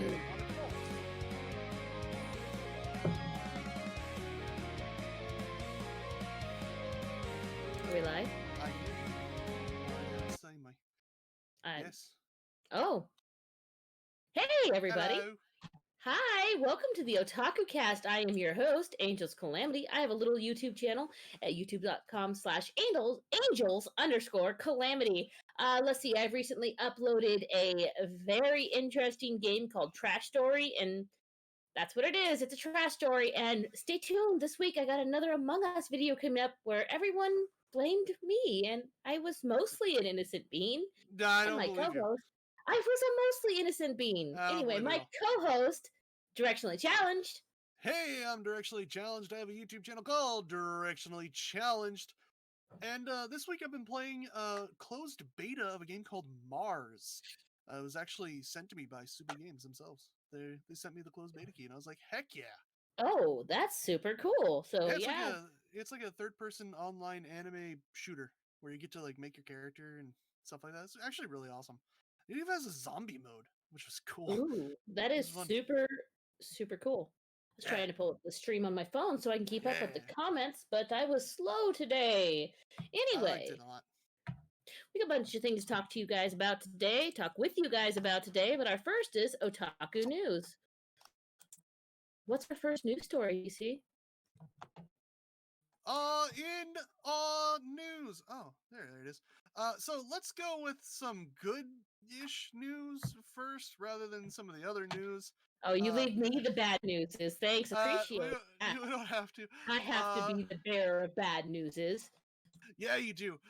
on a cult. Are we live? I say my yes. Oh. Hey, everybody. Hello. Hi, welcome to the OtakuCast. I am your host, Angels Calamity. I have a little YouTube channel at youtube.com/angels_calamity. Let's see, I've recently uploaded a very interesting game called Trash Story, and that's what it is. It's a trash story. And stay tuned. This week I got another Among Us video coming up where everyone blamed me, and I was mostly an innocent bean. No, I And don't my believe you. co-host, I was a mostly innocent bean. I don't Anyway, believe it my at co-host, Directionally Challenged. Hey, I'm Directionally Challenged. I have a YouTube channel called Directionally Challenged. And this week I've been playing a closed beta of a game called Mars. It was actually sent to me by Subi Games themselves. They sent me the closed beta key, and I was like, heck yeah. Oh, that's super cool. So yeah. It's like a third-person online anime shooter where you get to like make your character and stuff like that. It's actually really awesome. It even has a zombie mode, which was cool. Ooh, that is super, super cool. I was trying to pull up the stream on my phone so I can keep up with the comments, but I was slow today. Anyway, I liked it a lot. We got a bunch of things to talk to you guys about today, talk with you guys about today, but our first is Otaku News. What's our first news story, you see? In news. Oh, there it is. So let's go with some good-ish news first, rather than some of the other news. Oh, you leave me the bad news. Thanks, appreciate it. You don't have to. I have to be the bearer of bad news. Yeah, you do.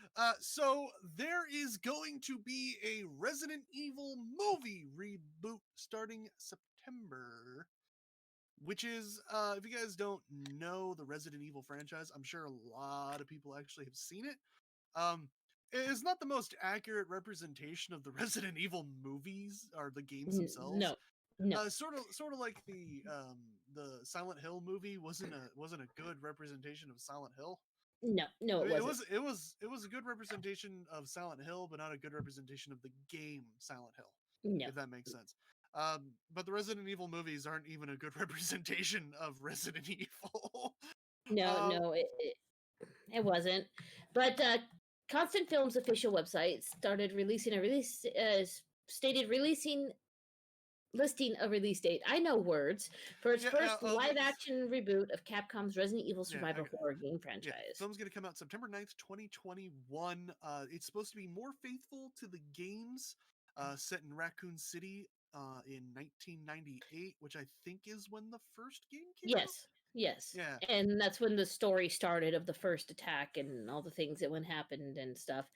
So there is going to be a Resident Evil movie reboot starting September. Which is, if you guys don't know the Resident Evil franchise, I'm sure a lot of people actually have seen it. It is not the most accurate representation of the Resident Evil movies or the games themselves. No. Sort of like the Silent Hill movie wasn't a good representation of Silent Hill. No, it wasn't. It was a good representation of Silent Hill, but not a good representation of the game Silent Hill. No. If that makes sense. But the Resident Evil movies aren't even a good representation of Resident Evil. No, it wasn't. But Constant Film's official website started releasing listing a release date. I know words for its first live-action reboot of Capcom's Resident Evil survival horror game franchise. Yeah, film's going to come out September 9th, 2021. It's supposed to be more faithful to the games set in Raccoon City in 1998, which I think is when the first game came out? Yes. Yeah. And that's when the story started of the first attack and all the things that happened and stuff.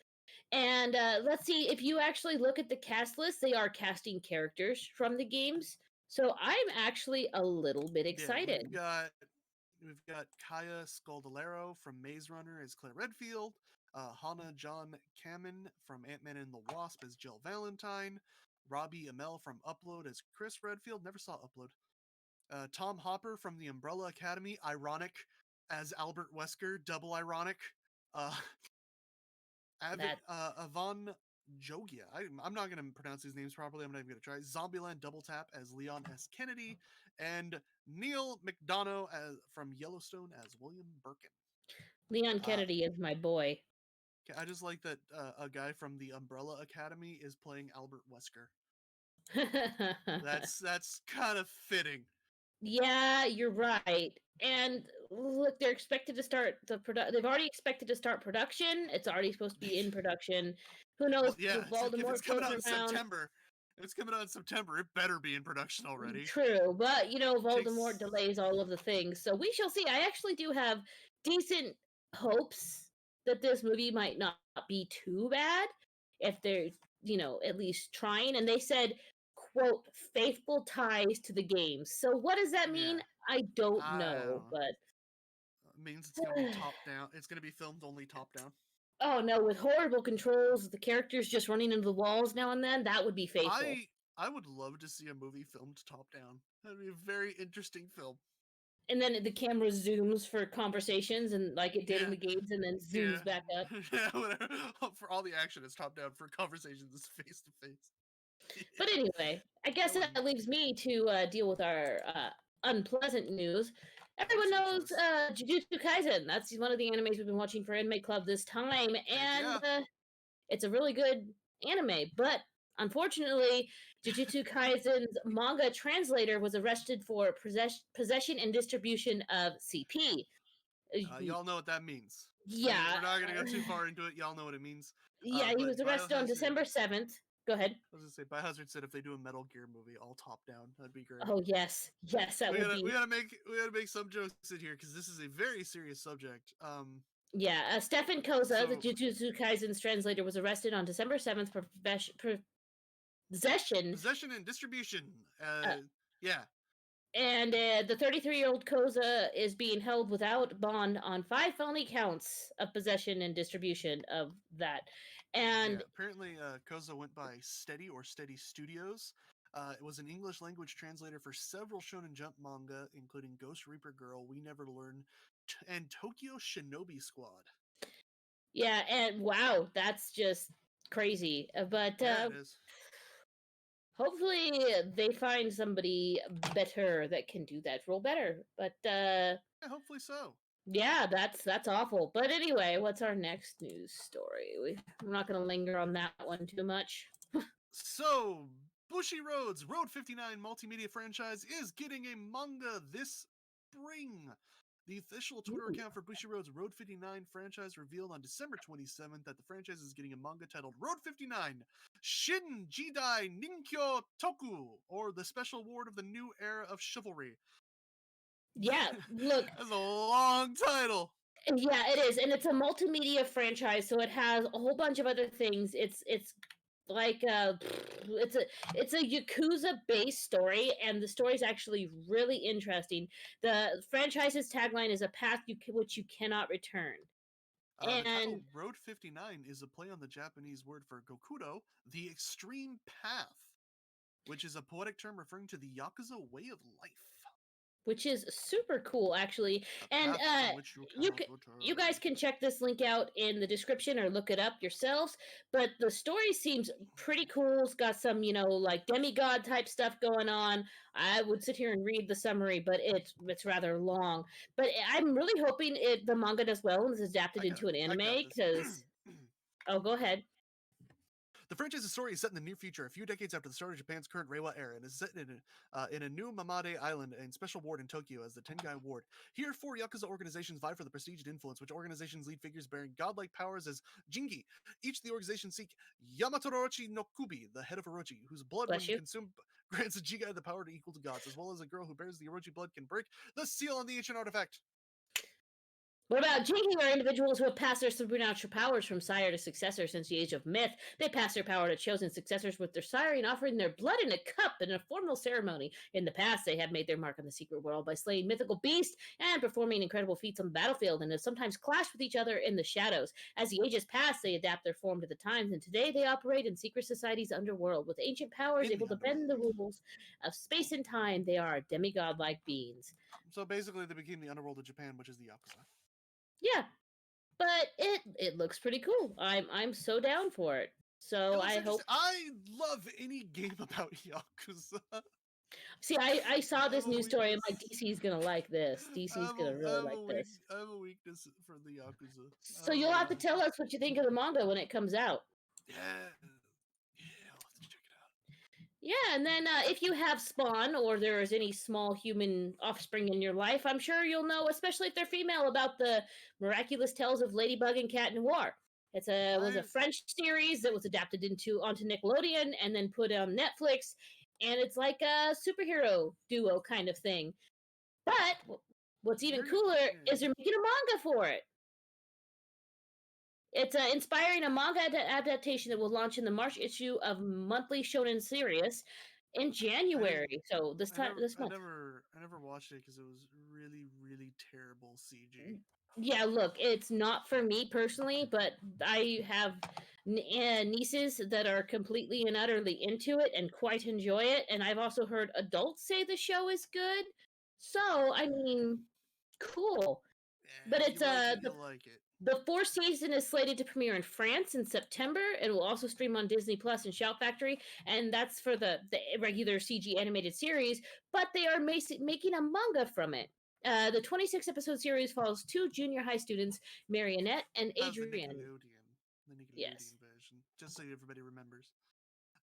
And let's see, if you actually look at the cast list, they are casting characters from the games. So I'm actually a little bit excited. Yeah, we've got Kaya Scaldalero from Maze Runner as Claire Redfield, Hannah John Kamen from Ant-Man and the Wasp as Jill Valentine, Robbie Amell from Upload as Chris Redfield. Never saw Upload. Tom Hopper from the Umbrella Academy, ironic, as Albert Wesker, double ironic. Avon Jogia. I'm not going to pronounce these names properly. I'm not even going to try. Zombieland Double Tap as Leon S. Kennedy, and Neil McDonough from Yellowstone as William Birkin. Leon Kennedy is my boy. I just like that a guy from the Umbrella Academy is playing Albert Wesker. That's kind of fitting. Yeah, you're right. And look, they're expected to start they've already expected to start production. It's already supposed to be in production. Who knows? Voldemort it's coming out in September. It's coming out in September. It better be in production already. True, but Voldemort delays all of the things, so we shall see. I actually do have decent hopes that this movie might not be too bad if they're, at least trying. And they said, quote, faithful ties to the games. So what does that mean? I don't know, but it means it's going to be top down. It's going to be filmed only top down. Oh no, with horrible controls, the characters just running into the walls now and then, that would be faithful. I would love to see a movie filmed top down. That'd be a very interesting film. And then the camera zooms for conversations, and like it did in the games, and then zooms back up. Yeah, whatever. For all the action, it's top down. For conversations, it's face to face. But anyway, I guess That would that leaves me to deal with our unpleasant news. Everyone What's knows useless? Jujutsu Kaisen. That's one of the animes we've been watching for Anime Club this time, Heck and yeah. it's a really good anime. But unfortunately, Jujutsu Kaisen's manga translator was arrested for possession and distribution of CP. Y'all know what that means. Yeah, We're not gonna go too far into it. Y'all know what it means. yeah, he But was arrested on Biohazard, December 7th. Go ahead. I was gonna say Biohazard said if they do a Metal Gear movie, all top down, that'd be great. Oh yes, yes, that We would gotta be. we gotta make we gotta make some jokes in here because this is a very serious subject. Yeah, Stefan Koza, the So Jujutsu Kaisen's translator, was arrested on December 7th for possession. possession and distribution. Uh, Yeah, and the 33-year-old Koza is being held without bond on 5 felony counts of possession and distribution of that. yeah. And Apparently, Koza went by Steady or Steady Studios. It was an English language translator for several Shonen Jump manga, including Ghost Reaper Girl, We Never Learn, and Tokyo Shinobi Squad. yeah, and wow, that's just crazy. But Yeah, it is. hopefully they find somebody better that can do that role better. But Yeah, hopefully so. yeah, that's awful. But anyway, what's our next news story? We're not going to linger on that one too much. So, Bushy Roads Road 59 multimedia franchise is getting a manga this spring. The official Twitter Ooh. account for Bushiroad's Road 59 franchise revealed on December 27th that the franchise is getting a manga titled Road 59 Shin Jidai Ninkyo Toku, or the Special Ward of the New Era of Chivalry. Yeah, look, That's a long title. yeah, it is, and it's a multimedia franchise, so it has a whole bunch of other things. It's like it's a Yakuza based story, and the story is actually really interesting. The franchise's tagline is a path which you cannot return. The title And Road 59 is a play on the Japanese word for Gokudo, the extreme path, which is a poetic term referring to the Yakuza way of life. which is super cool actually. A And path from which you you cannot return. you guys can check this link out in the description or look it up yourselves, but the story seems pretty cool. It's got some, like demigod type stuff going on. I would sit here and read the summary, but it's rather long. But I'm really hoping the manga does well and is adapted into an I got anime this. because oh, go ahead. The franchise's story is set in the near future, a few decades after the start of Japan's current Reiwa era, and is set in a new Mamade Island and special ward in Tokyo as the Tengai Ward. Here, 4 Yakuza organizations vie for the prestige and influence, which organizations lead figures bearing godlike powers as Jingi. Each of the organizations seek Yamatorochi no Kubi, the head of Orochi, whose blood, Bless when you. consumed, grants a Jigai the power to equal to gods, as well as a girl who bears the Orochi blood can break the seal on the ancient artifact. What about Jinki are individuals who have passed their supernatural powers from sire to successor since the age of myth. They pass their power to chosen successors with their siring, offering their blood in a cup in a formal ceremony. In the past, they have made their mark on the secret world by slaying mythical beasts and performing incredible feats on the battlefield, and have sometimes clashed with each other in the shadows. As the ages pass, they adapt their form to the times, and today they operate in secret society's underworld. With ancient powers able to bend the rules of space and time, they are demigod-like beings. So basically, they became the underworld of Japan, which is the Yakuza. Yeah, but it looks pretty cool. I'm so down for it. So I hope. I love any game about Yakuza. See, I saw this news story. I'm like, DC's gonna like this. DC's gonna really like this. I have a weakness for the Yakuza. So you'll have to tell us what you think of the manga when it comes out. Yeah, I'll have to check it out. Yeah, and then if you have Spawn or there is any small human offspring in your life, I'm sure you'll know, especially if they're female, about the miraculous tales of Ladybug and Cat Noir. It was a French series that was adapted onto Nickelodeon and then put on Netflix, and it's like a superhero duo kind of thing. But what's even cooler is they're making a manga for it. It's inspiring a manga adaptation that will launch in the March issue of Monthly Shonen Series in January. So this month. I never watched it because it was really, really terrible CG. Yeah, look, it's not for me personally, but I have nieces that are completely and utterly into it and quite enjoy it. And I've also heard adults say the show is good. So, I mean, cool. Yeah, But it's you'll like it. The fourth season is slated to premiere in France in September. It will also stream on Disney Plus and Shout Factory, and that's for the regular CG animated series. But they are making a manga from it. The 26 episode series follows two junior high students, Marionette and That's the Adrian. The Yes. Nickelodeon version, just so everybody remembers.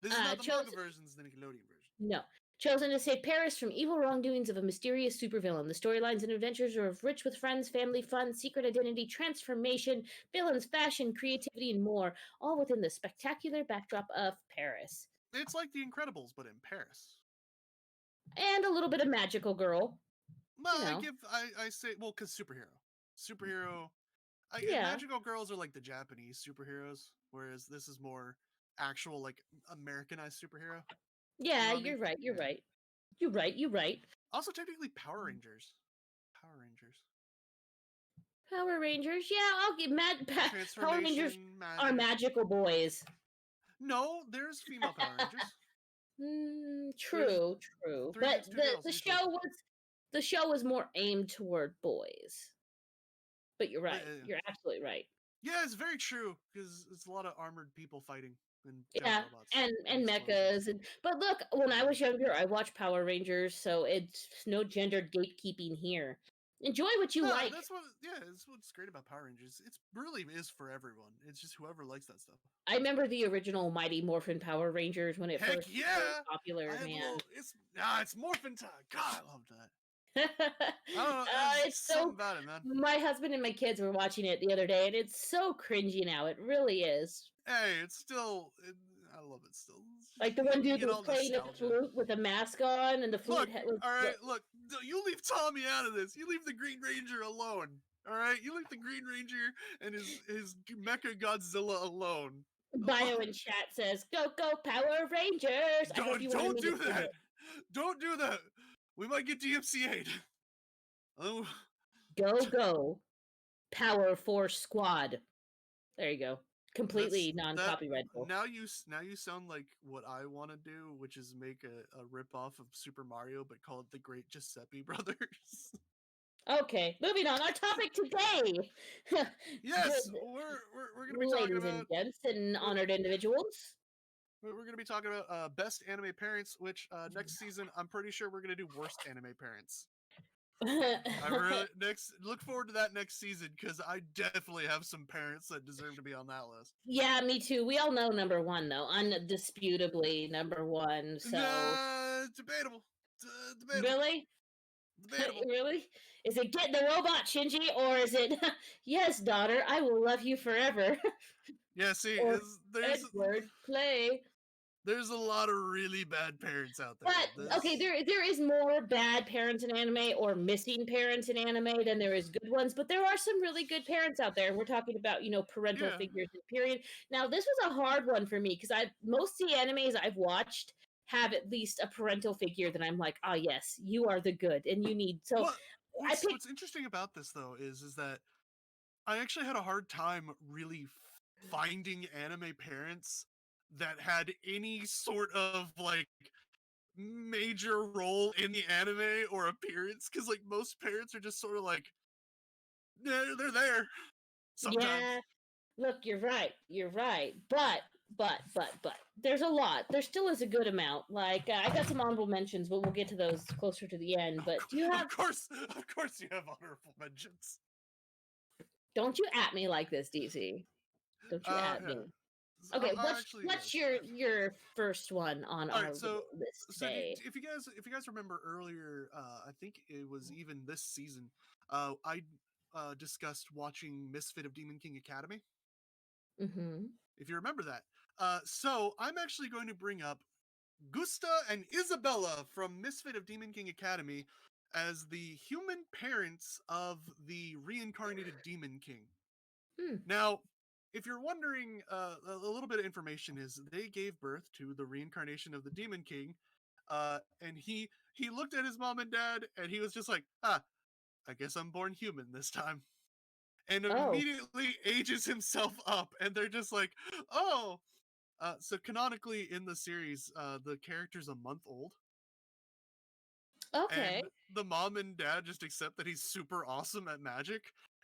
This is not the manga version; it's the Nickelodeon version. No. Chosen to save Paris from evil wrongdoings of a mysterious supervillain. The storylines and adventures are rich with friends, family fun, secret identity, transformation, villains, fashion, creativity, and more, all within the spectacular backdrop of Paris. It's like The Incredibles, but in Paris. And a little bit of magical girl. Well, I say, well, because superhero. Magical girls are like the Japanese superheroes, whereas this is more actual, like Americanized superhero. Yeah, You know you're right. You're right. You're right. Also, technically, Power Rangers. Power Rangers. Yeah, I'll give Power Rangers are magical boys. No, there's female Power Rangers. True. But the show was more aimed toward boys. But you're right. Yeah. You're absolutely right. Yeah, it's very true because it's a lot of armored people fighting and robots and mechas. But look, when I was younger, I watched Power Rangers, so it's no gendered gatekeeping here. Enjoy what you like. That's what's great about Power Rangers. It really is for everyone. It's just whoever likes that stuff. I remember the original Mighty Morphin Power Rangers when it first was popular. It's Morphin time. God, I love that. It's so about it, man. My husband and my kids were watching it the other day, and it's so cringy now. It really is. Hey, it's still. I love it still. Like the one dude was playing a flute with a mask on, and the flute was. All right, look. You leave Tommy out of this. You leave the Green Ranger alone. All right, you leave the Green Ranger and his Mecha Godzilla alone. Bio in chat says, "Go Power Rangers!" Don't do that. Don't do that. We might get DMCA'd. Oh. Go. Power Force Squad. There you go. Completely non-copyrightable. Now you sound like what I want to do, which is make a rip-off of Super Mario, but call it the Great Giuseppe Brothers. Okay, moving on. Our topic today. Yes, we're going to be talking about... Ladies and gents and honored individuals. We're going to be talking about best anime parents, which next season, I'm pretty sure we're going to do worst anime parents. Look forward to that next season, because I definitely have some parents that deserve to be on that list. Yeah, me too. We all know number one, though. Undisputably number one. So debatable. Really? Debatable. Really? Is it get the robot, Shinji, or is it yes, daughter, I will love you forever? Yeah, see, there's Edward, play. There's a lot of really bad parents out there. But okay, there is more bad parents in anime or missing parents in anime than there is good ones. But there are some really good parents out there. We're talking about parental figures. Period. Now this was a hard one for me because most of the animes I've watched have at least a parental figure that I'm like, oh yes, you are the good, and you need. So what's interesting about this though is that I actually had a hard time really finding anime parents that had any sort of like major role in the anime or appearance, because like most parents are just sort of like they're there sometimes. Yeah, look, you're right, but there's a lot. There still is a good amount. Like I got some honorable mentions, but we'll get to those closer to the end. But do you have? Of course, you have honorable mentions. Don't you at me like this, DC? Don't you at me? Okay, what's your first one on our list today? If you guys remember earlier, I think it was even this season, I discussed watching Misfit of Demon King Academy. Mm-hmm. If you remember that, so I'm actually going to bring up Gusta and Isabella from Misfit of Demon King Academy as the human parents of the reincarnated Demon King. Now, if you're wondering, a little bit of information is they gave birth to the reincarnation of the Demon King, and he looked at his mom and dad, and he was just like, I guess I'm born human this time. And immediately ages himself up, and they're just like, oh! So canonically in the series, the character's a month old. Okay. And the mom and dad just accept that he's super awesome at magic.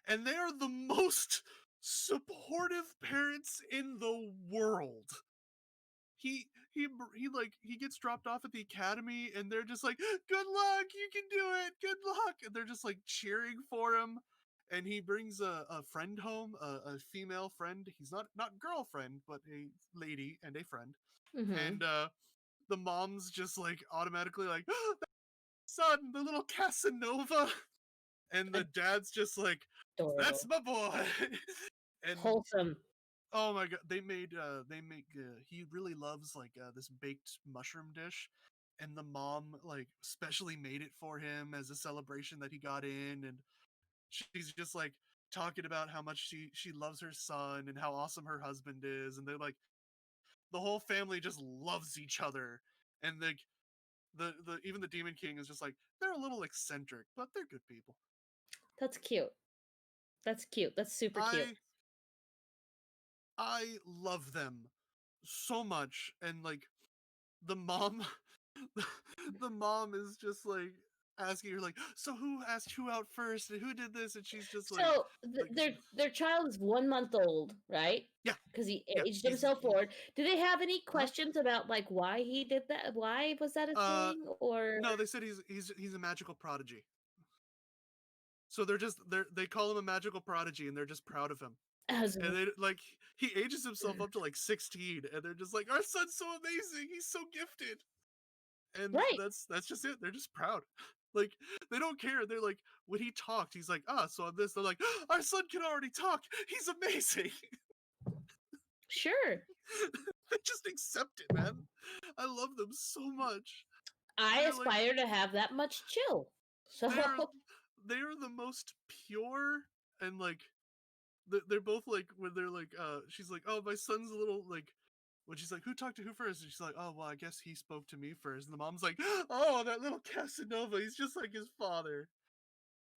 and they are the most supportive parents in the world. He gets dropped off at the academy, and they're just like, good luck, you can do it, good luck, and they're just like cheering for him. And he brings a friend home, a female friend. He's not girlfriend, but a lady and a friend. Mm-hmm. And the mom's just like automatically like, oh, son, the little Casanova. And the dad's just like, that's Adorable. my boy. And Wholesome. oh my god, they make he really loves like this baked mushroom dish, and the mom like specially made it for him as a celebration that he got in. And she's just like talking about how much she loves her son and how awesome her husband is. And they're like, the whole family just loves each other. And like the even the Demon King is just like, they're a little eccentric, but they're good people. That's cute. That's cute. That's super cute. I I love them so much. And like the mom the mom is just like asking her like, so who asked who out first and who did this, and she's just So like their child is 1 month old, right? yeah, Because he yeah, aged himself he forward. Do they have any huh questions about like why he did that? Why was that a uh thing? Or no, they said he's a magical prodigy. So they call him a magical prodigy, and they're just proud of him. as And they like, he ages himself up to like 16, and they're just like, our son's so amazing, he's so gifted. And right? that's just it. They're just proud. Like, they don't care. They're like, when he talked, he's like, so I'm this. They're like, our son can already talk, he's amazing. Sure. They just accept it, man. I love them so much. I They're like, aspire to have that much chill. So they're they're the most pure. And like, they're both like, when they're like, she's like, oh, my son's a little like, when she's like, who talked to who first? And she's like, oh, well, I guess he spoke to me first. And the mom's like, oh, that little Casanova, he's just like his father.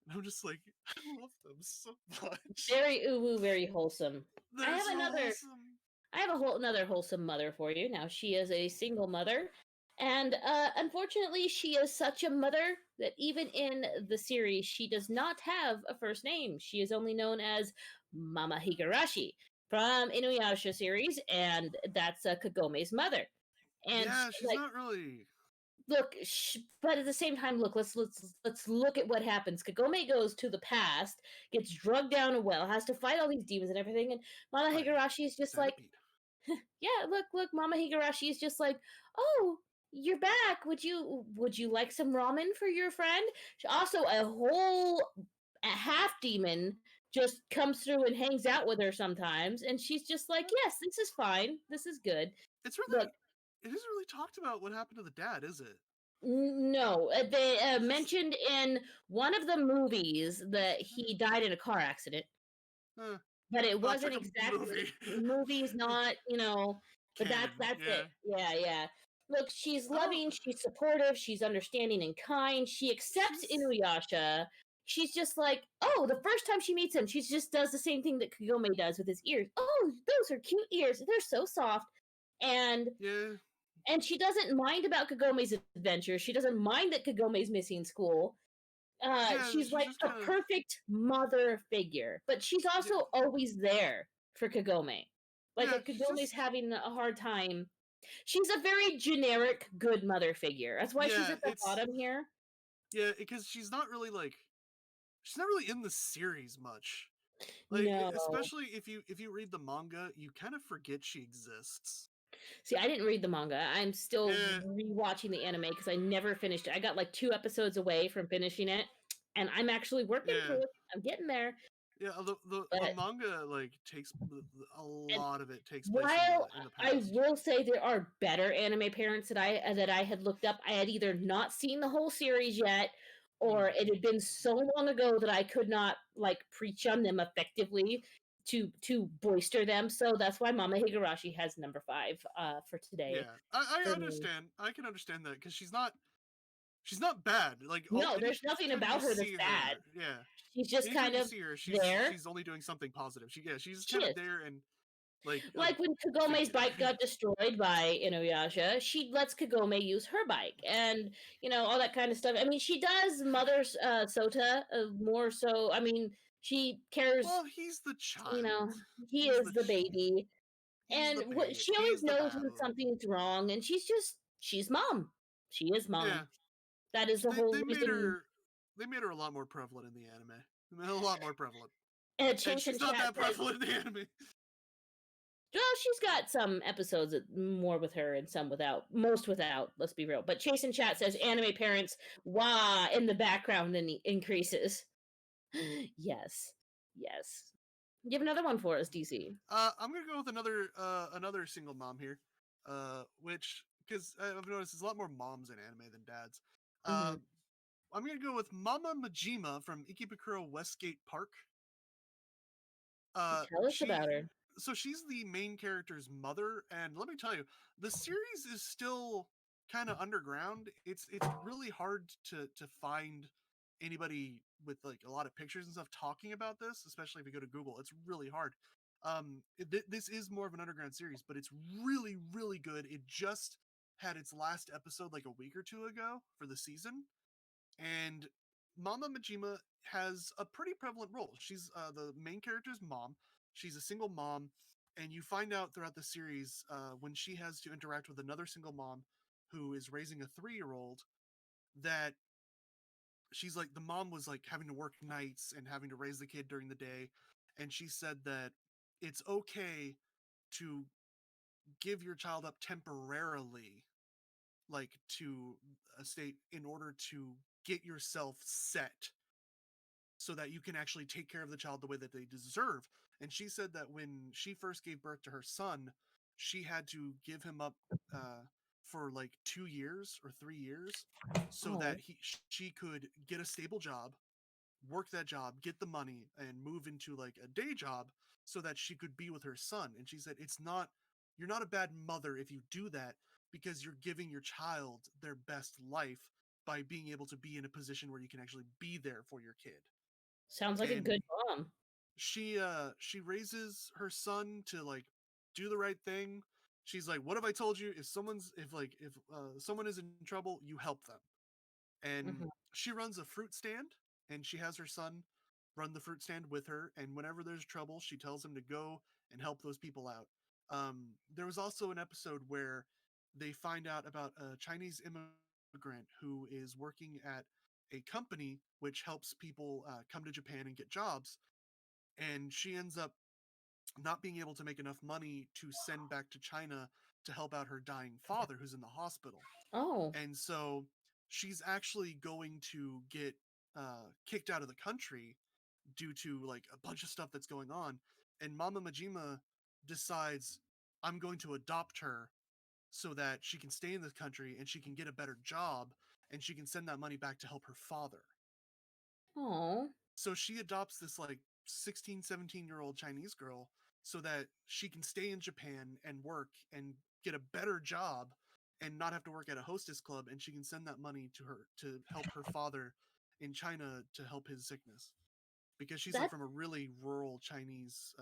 And I'm just like, I love them so much. very uwu, very wholesome. I They're have so another wholesome. I have another wholesome mother for you. Now, she is a single mother, and unfortunately, she is such a mother that even in the series, she does not have a first name. She is only known as Mama Higurashi from Inuyasha series, and that's Kagome's mother. And Yeah, she's like, not really. look, but at the same time, look, let's look at what happens. Kagome goes to the past, gets drugged down a well, has to fight all these demons and everything, and Mama By Higurashi is just like, centipede. yeah, look, Mama Higurashi is just like, oh, you're back. Would you like some ramen for your friend? Also, a half demon just comes through and hangs out with her sometimes, and she's just like, yes, this is fine. This is good. It's Look, really. It isn't really talked about what happened to the dad, is it? no, they It's just. mentioned in one of the movies that he died in a car accident, Uh, but it well, it's wasn't like a exactly movie. movies, not but Canon, that's it. yeah. Yeah, yeah. Look, she's I don't. loving, she's supportive, she's understanding and kind. She accepts She's. Inuyasha. She's just like, oh, the first time she meets him, she just does the same thing that Kagome does with his ears. Oh, those are cute ears. They're so soft. And Yeah. she doesn't mind about Kagome's adventure. She doesn't mind that Kagome's missing school. Yeah, She's she's like just a kind of. perfect mother figure, but she's Yeah, also always there for Kagome. Like yeah, if she's Kagome's just. having a hard time, she's a very generic good mother figure. That's why she's Yeah, at the it's. bottom here. Yeah, because she's not really like. She's not really in the series much. Like, No. especially if you read the manga, you kind of forget she exists. See, I didn't read the manga. I'm still Yeah, rewatching the anime because I never finished it. I got like 2 episodes away from finishing it, and I'm actually working yeah, through it. I'm getting there. yeah. The But manga like takes a and lot of it takes place while in the I past. will say there are better anime parents that I had looked up, I had either not seen the whole series yet, or Mm, it had been so long ago that I could not like preach on them effectively to boister them. So that's why Mama Higurashi has number 5 for today yeah, I for me. understand. I can understand that because she's not bad. Like, No, there's nothing anytime you about her that's see bad. her, yeah, She's just anytime kind you of see her, there. she's only doing something positive. She's She kind of is. there and like Like when doing Kagome's good. bike got destroyed by Inuyasha, she lets Kagome use her bike, and all that kind of stuff. I mean, she does mother Sota more so. I mean, She cares, Well, he's the you know, child. he He's is the the baby. he's And the what babe. she always He's the knows when babu. something's wrong, and she's mom. She is Yeah, mom. That is the whole they made reason. her a lot more prevalent in the anime. A lot more prevalent, and Chase in she's not chat that says, prevalent in the anime. well, she's got some episodes more with her and some without. Most without, let's be real. But Chase in chat says anime parents, wah, in the background and increases. Yes. Yes. Give another one for us, DC. I'm gonna go with another single mom here, which because I've noticed there's a lot more moms in anime than dads. Uh, Mm-hmm. I'm gonna go with Mama Majima from Ikebukuro Westgate Park. Tell us She about her. so she's the main character's mother, and let me tell you, the series is still kind of underground. It's really hard to find anybody with like a lot of pictures and stuff talking about this, especially if you go to Google. It's really hard. This is more of an underground series, but it's really good. It just had its last episode like a week or two ago for the season, and Mama Majima has a pretty prevalent role. She's the main character's mom. She's a single mom, and you find out throughout the series when she has to interact with another single mom who is raising a 3-year-old that she's like the mom was like having to work nights and having to raise the kid during the day, and she said that it's okay to give your child up temporarily, like to a state in order to get yourself set so that you can actually take care of the child the way that they deserve. And she said that when she first gave birth to her son, she had to give him up for like 2 years or 3 years so that Oh, she could get a stable job, work that job, get the money, and move into like a day job so that she could be with her son. And she said, you're not a bad mother if you do that because you're giving your child their best life by being able to be in a position where you can actually be there for your kid. sounds like a And good mom. she raises her son to like do the right thing. She's like, what have I told you? If someone is in trouble, you help them. And Mm-hmm. she runs a fruit stand, and she has her son run the fruit stand with her, and whenever there's trouble she tells him to go and help those people out. There was also an episode where they find out about a Chinese immigrant who is working at a company which helps people come to Japan and get jobs, and she ends up not being able to make enough money to send back to China to help out her dying father who's in the hospital. Oh, And so she's actually going to get kicked out of the country due to like a bunch of stuff that's going on. And Mama Majima decides, I'm going to adopt her so that she can stay in this country and she can get a better job and she can send that money back to help her father. oh, So she adopts this like 16, 17-year-old Chinese girl so that she can stay in Japan and work and get a better job and not have to work at a hostess club, and she can send that money to her to help her father in China to help his sickness because she's like that from a really rural Chinese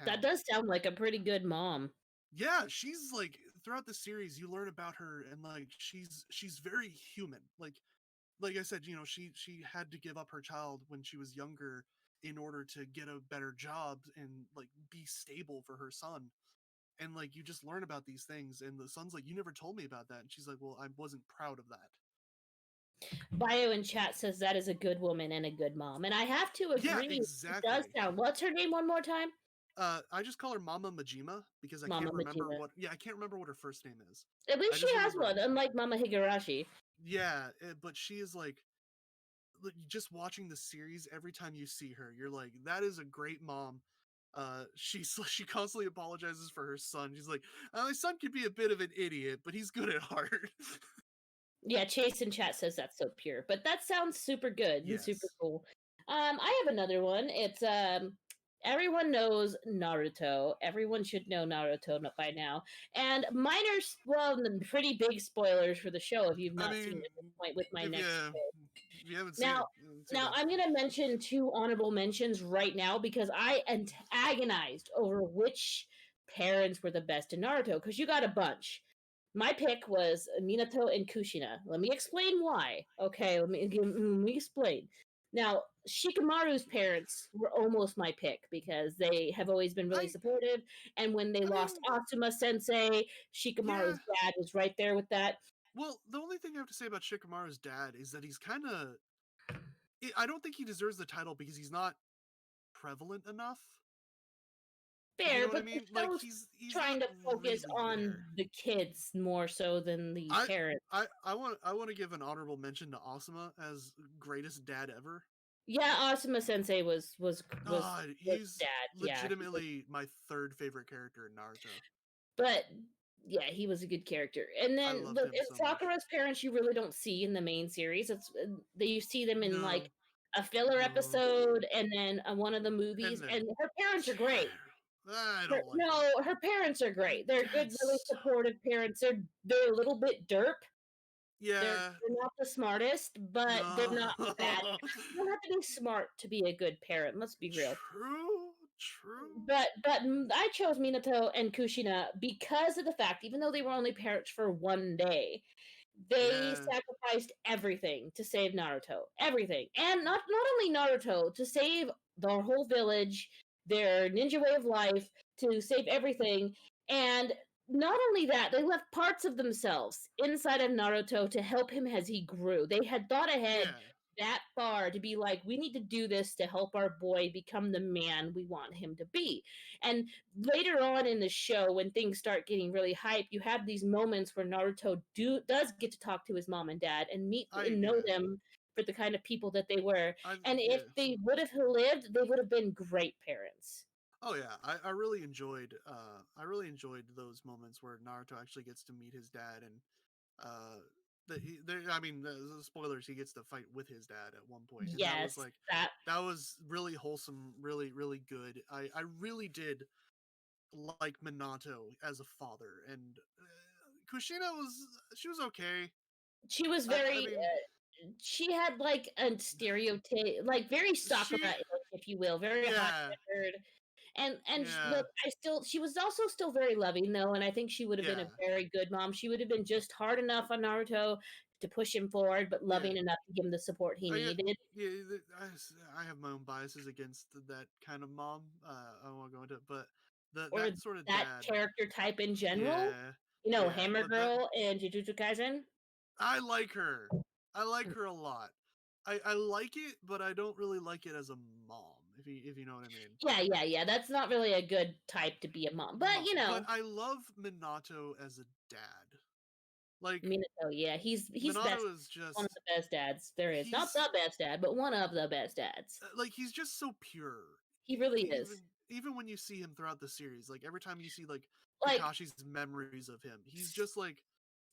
that town. does sound like a pretty good mom. Yeah, she's like throughout the series you learn about her, and like she's very human. Like I said, she had to give up her child when she was younger in order to get a better job and like be stable for her son. And like you just learn about these things, and the son's like, "You never told me about that." And she's like, "Well, I wasn't proud of that." Bio in chat says that is a good woman and a good mom. And I have to Yeah, agree, it does exactly. sound. What's her name one more time? I just call her Mama Majima because Mama Majima. I can't remember what her first name is. At I least she just has remember one, unlike Mama Higurashi. yeah, but she is like just watching the series, every time you see her, you're like, that is a great mom. She constantly apologizes for her son. She's like, my son can be a bit of an idiot, but he's good at heart. Yeah, Chase in chat says that's so pure. But that sounds super good and super Yes. cool. I have another one. It's everyone knows Naruto. Everyone should know Naruto by now. And minor, well, pretty big spoilers for the show if you've I not seen mean, it at this point with my if next you quote. if you haven't seen Now, it, too bad. I'm going to mention two honorable mentions right now because I agonized over which parents were the best in Naruto because you got a bunch. My pick was Minato and Kushina. Let me explain why. Okay, let me explain. Now, Shikamaru's parents were almost my pick because they have always been really I supportive. And when they I lost mean, Asuma Sensei, yeah. Shikamaru's dad was right there with that. Well, the only thing I have to say about Shikamaru's dad is that he's kind of. I don't think he deserves the title because he's not prevalent enough. If you Fair, know what I but the mean, like show's he's not trying to focus really on there. the kids more so than the I parents. I want to give an honorable mention to Asuma as greatest dad ever. Yeah, Asuma Sensei God, was he's dad. Yeah, he was. legitimately my third favorite character in Naruto. But yeah, he was a good character. And I then loved look, him and so much. Sakura's parents you really don't see in the main series. It's you see them in like No, a filler no, episode and then one of the movies. and they're And her parents are great. I don't like them. No, her parents are Her great. They're good, dad's really so supportive parents. They're a little bit derp. yeah. They're not the smartest, but they're No, not bad. You don't have to be smart to be a good parent. Let's be real. true. But I chose Minato and Kushina because of the fact, even though they were only parents for one day, they Yeah, sacrificed everything to save Naruto. Everything. And not only Naruto, to save their whole village, their ninja way of life, to save everything. And not only that, they left parts of themselves inside of Naruto to help him as he grew. They had thought ahead yeah, that far to be like, we need to do this to help our boy become the man we want him to be. And later on in the show, when things start getting really hype, you have these moments where Naruto does get to talk to his mom and dad and meet and know yeah. them for the kind of people that they were. And if Yeah. they would have lived, they would have been great parents. Oh yeah, I really enjoyed those moments where Naruto actually gets to meet his dad and uh I mean spoilers, he gets to fight with his dad at one point, and that was Yes, like that that was really wholesome, really good. I really did like Minato as a father, and Kushina was she was okay. she was I very mean she had like a stereotype, like very she Sakura, if you will, very hot yeah tempered. And yeah look, she was also still very loving though, and I think she would have been a yeah very good mom. She would have been just hard enough on Naruto to push him forward, but yeah. loving enough to give him the support he I needed. yeah, I have my own biases against that kind of mom. I won't go into it, but Or that sort of that dad. character type in general. Yeah, You know, yeah, Hammer but that Girl and Jujutsu Kaisen. I like her. I like her a lot. I like it, but I don't really like it as a mom. If you know what I mean. Yeah. That's not really a good type to be a mom, but No, you but know, I love Minato as a dad. Like Minato, yeah, he's best. Minato is One of just the best dads there is. Not he's the best dad, but one of the best dads. like he's just so pure. He really Even is. even when you see him throughout the series, like every time you see like Like Kakashi's memories of him, he's just so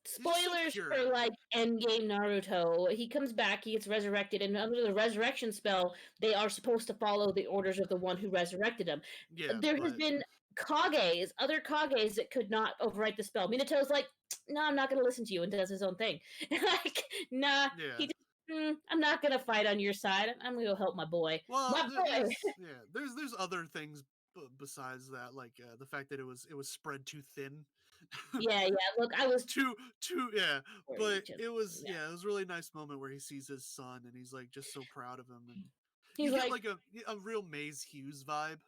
spoilers for pure. like Endgame Naruto. He comes back, he gets resurrected, and under the resurrection spell, they are supposed to follow the orders of the one who resurrected him. Yeah, There has but been other Kages that could not overwrite the spell. Minato's like, no, I'm not going to listen to you, and does his own thing. Like, nah, yeah. he just, I'm not going to fight on your side. I'm going to go help my boy. Well, My boy. there's other things besides that, like the fact that it was spread too thin, Yeah. Look, I was too yeah. But just, yeah. it was a really nice moment where he sees his son and he's like just so proud of him, and you He's get like, like a real Maze Hughes vibe.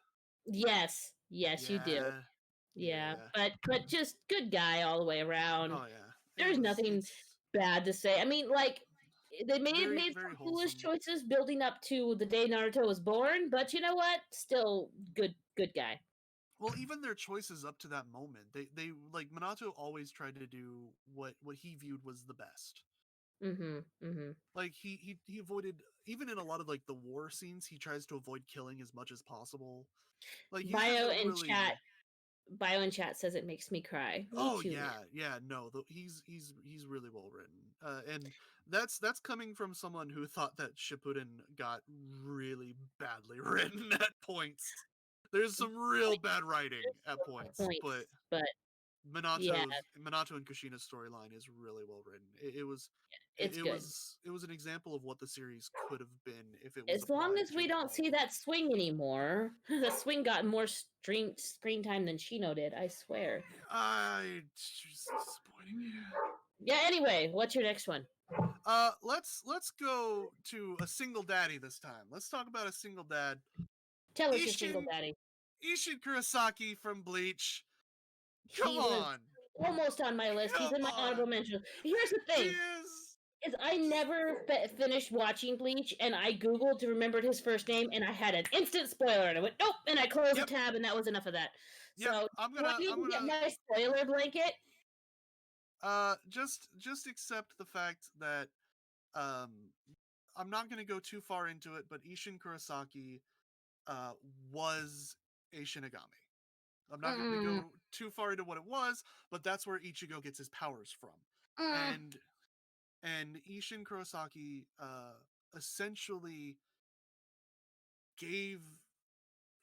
yes, you do. Yeah, Yeah, yeah. but just good guy all the way around. Oh yeah, There's nothing it's bad to say. I mean, like they made very some foolish wholesome. choices building up to the day Naruto was born, but you know what? Still good guy. Well, even their choices up to that moment, they like Minato always tried to do what he viewed was the best. Mhm. Like he avoided, even in a lot of like the war scenes, he tries to avoid killing as much as possible. Like he's just Bio a in really chat Bio in chat says it makes me cry. Me oh too, man. yeah no he's really well written, and that's coming from someone who thought that Shippuden got really badly written at points. There's some real Like bad writing at points, but points, but yeah, Minato and Kushina's storyline is really well written. it's good. It was an example of what the series could have been if it was As long applied as we to don't all see of them. that swing anymore. The swing got more screen time than Chino did, I swear. I just disappointing. Yeah, anyway, what's your next one? Let's go to a single daddy this time. Let's talk about a single dad. Tell us your single Ishin daddy. Ishin Kurosaki from Bleach. Come He was on. almost on my list. He's Come in my on. honorable mentions. Here's the He thing: is. is I never finished watching Bleach, and I googled to remember his first name, and I had an instant spoiler, and I went nope, and I closed the Yep. tab, and that was enough of that. Yep. So, I'm do I gonna need I'm to get gonna my spoiler blanket? just accept the fact that um I'm not gonna go too far into it, but Ishin Kurosaki uh was a Shinigami. I'm not going to Mm, go too far into what it was, but that's where Ichigo gets his powers from. mm. And Ishin Kurosaki essentially gave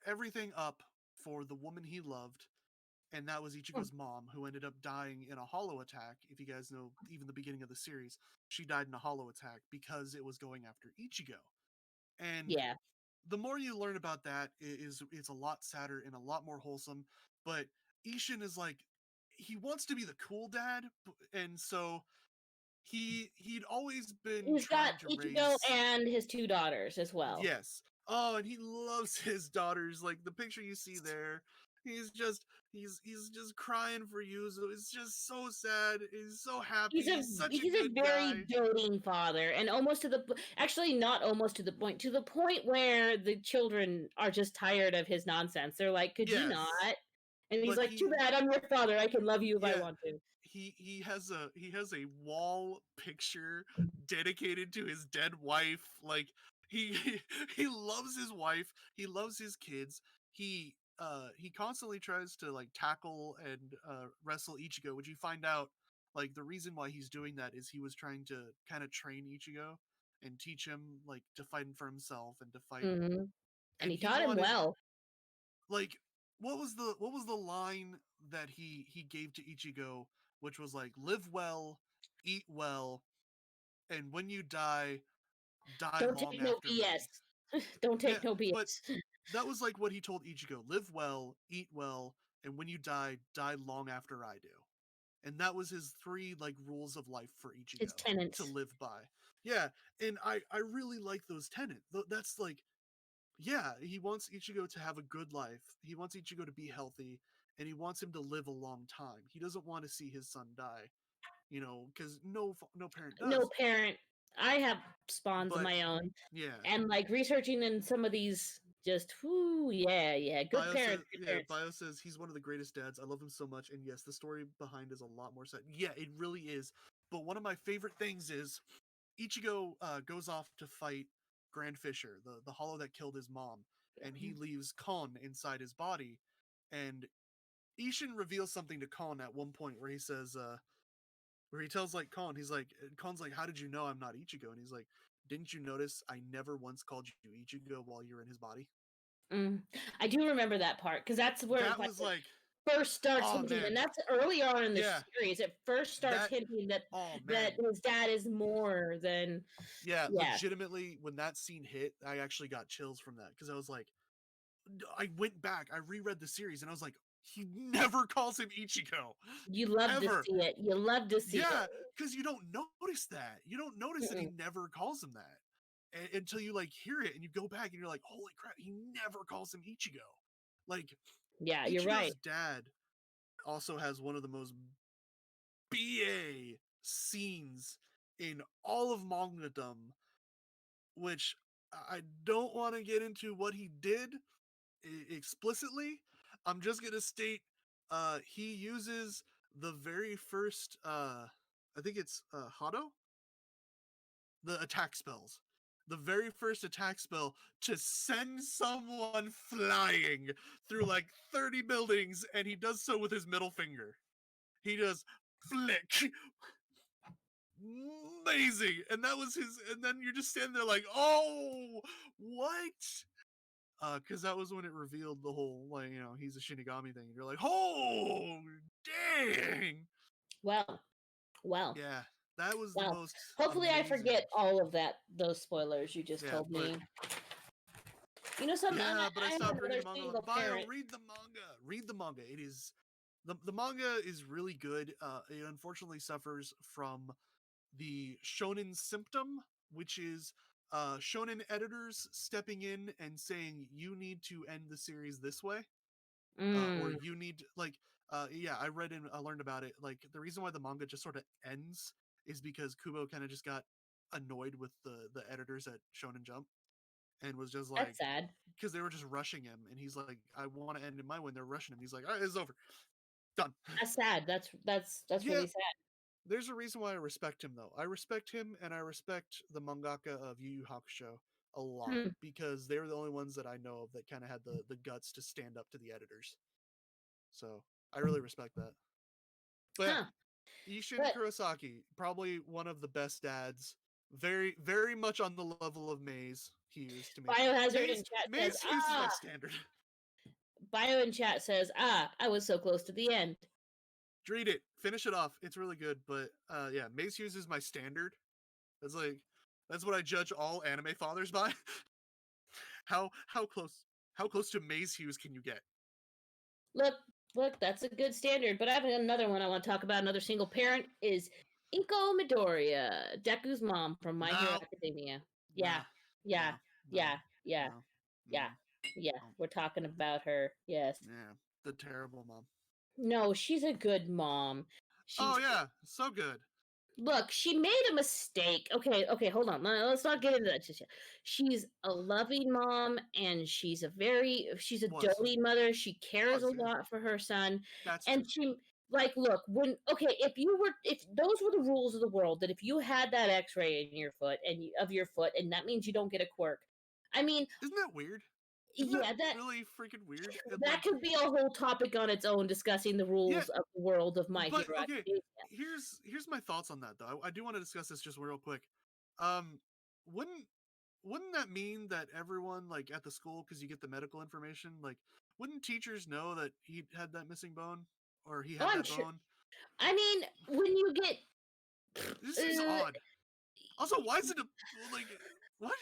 everything up for the woman he loved, and that was Ichigo's mom, who ended up dying in a hollow attack. If you guys know, even the beginning of the series, she died in a hollow attack because it was going after Ichigo. And Yeah, the more you learn about that, it's a lot sadder and a lot more wholesome. But Ishin is like, he wants to be the cool dad, and so he'd always been he's got trying to Ichigo raise. and his two daughters as well. Yes. Oh, and he loves his daughters. Like the picture you see there, he's just crying for Yuzu. It's just so sad. He's so happy. He's such a He's a good very guy. doting father, and almost to the actually not almost to the point where the children are just tired of his nonsense. They're like, "Could you not?" Yes, And he's but like, "Too bad, I'm your father. I can love you if I yeah, want to." he has a wall picture dedicated to his dead wife. Like he he loves his wife, he loves his kids. He constantly tries to like tackle and wrestle Ichigo, which you find out like the reason why he's doing that is he was trying to kind of train Ichigo and teach him like to fight for himself and to fight. Hmm. And And he he taught him wanted well. like what was the line that he gave to Ichigo, which was like live well, eat well, and when you die Don't long take no after me. BS. Don't Yeah, take no but BS. that was like what he told Ichigo: live well, eat well, and when you die long after I do. And that was his three like rules of life for His Ichigo to tenants. live by. Yeah, and I really like those tenets. That's like, yeah, he wants Ichigo to have a good life. He wants Ichigo to be healthy, and he wants him to live a long time. He doesn't want to see his son die, because no parent No does. parent. I have spawns of But my own, yeah, and like researching in some of these, just whoo, yeah, yeah, good parents, good parents. Bio says he's one of the greatest dads. I love him so much, and yes, the story behind is a lot more sad. Yeah, it really is. But one of my favorite things is Ichigo goes off to fight Grand Fisher, the hollow that killed his mom, and he leaves Kon inside his body. And Ishin reveals something to Kon at one point where he says, where he tells like Kon, he's like, Kon's like, how did you know I'm not Ichigo? And he's like, didn't you notice I never once called you Ichigo while you were in his body? Mm. I do remember that part because that's where it That like was like, first starts oh hinting, man, and that's early on in the yeah, series. It first starts that, hinting that oh man, his dad is more than yeah, yeah. legitimately, when that scene hit, I actually got chills from that because I was like, I went back, I reread the series, and I was like, he never calls him Ichigo, You love to ever. see it. You love to see it. Yeah, because you don't notice that. You don't notice that he Mm-mm. never calls him that until you like hear it and you go back and you're like, holy crap, he never calls him Ichigo. Like Yeah, you're Ichigo's right. dad also has one of the most BA scenes in all of mangadom, which I don't want to get into what he did explicitly. I'm just gonna state he uses the very first I think it's Hado, the attack spells. The very first attack spell to send someone flying through like 30 buildings, and he does so with his middle finger. He does flick. Amazing. And that was his, and then you're just standing there like, oh, what? Because that was when it revealed the whole, like, he's a Shinigami thing. And you're like, oh, dang. Well, well, Yeah, that was the well. most Hopefully, I amazing. forget all of that. Those spoilers you just Yeah, told but me. You know something? yeah, but I I have stopped reading another the manga. single Bio, parent. read the manga. Read the manga. It is the manga is really good. It unfortunately suffers from the shonen symptom, which is shonen editors stepping in and saying you need to end the series this way, or Mm, you need yeah, I learned about it. Like the reason why the manga just sort of ends is because Kubo kind of just got annoyed with the editors at Shonen Jump and was just like, that's sad. because they were just rushing him, and he's like, I want to end in my way. They're rushing him. He's like, all right, it's over, done. That's sad. That's Yeah, really sad. there's a reason why I respect him though. I respect him, and I respect the mangaka of Yu Yu Hakusho a lot Hmm. because they were the only ones that I know of that kind of had the guts to stand up to the editors. So I really respect that. But Huh. yeah, Ishin But Kurosaki, probably one of the best dads. Very, very much on the level of Maze Hughes to me. Biohazard in chat says, Maze Hughes is my standard. Bio in chat says, I was so close to the end. Read it, finish it off. It's really good. But yeah, Maze Hughes is my standard. That's like that's what I judge all anime fathers by. how close to Maze Hughes can you get? Look, that's a good standard. But I have another one I want to talk about. Another single parent is Inko Midoriya, Deku's mom from My Hero No, Academia. Yeah, no, yeah, no, yeah, no, yeah, no, yeah, no, yeah. no. We're talking about her. Yes. Yeah, the terrible mom. No, she's a good mom. Oh She's yeah, so good. Look, she made a mistake. Okay, hold on. Let's not get into that just yet. She's a loving mom, and she's a Was doting mother. She cares a was yeah. lot for her son, That's true. and look, if those were the rules of the world, that if you had that X-ray in your foot of your foot, and that means you don't get a quirk. I mean, Isn't that weird? Isn't that yeah, really freaking weird? And that like, could be a whole topic on its own, discussing the yeah, rules of the world of My but Hero okay. Academia. Here's my thoughts on that though. I do want to discuss this just real quick. Um, wouldn't wouldn't that mean that everyone like at the school, because you get the medical information, like wouldn't teachers know that he had that missing bone or he Oh, had I'm that sure. bone? I mean, when you get This seems uh, odd. Also, why is it like what?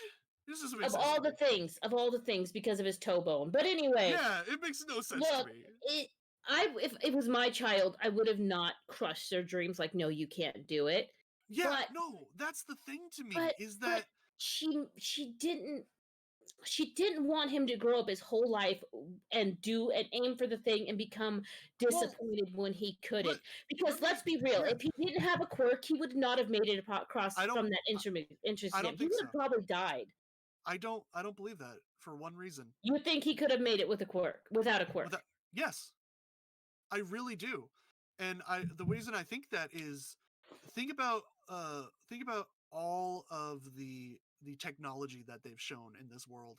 This doesn't make of sense all to the me. things, because of his toe bone. But anyway, Yeah, it makes no sense to look, me. it. If it was my child, I would have not crushed their dreams. Like, no, you can't do it. Yeah, But no, that's the thing to me but is but that she didn't want him to grow up his whole life and do and aim for the thing and become well, disappointed when he couldn't. let Because let me let's be real, yeah, if he didn't have a quirk, he would not have made it across I don't from that I, interest I exam. don't He think would so. have probably died. I don't believe that for one reason. You think he could have made it with a quirk, without a Without quirk? yes, I really do. And I the reason I think that is think about all of the technology that they've shown in this world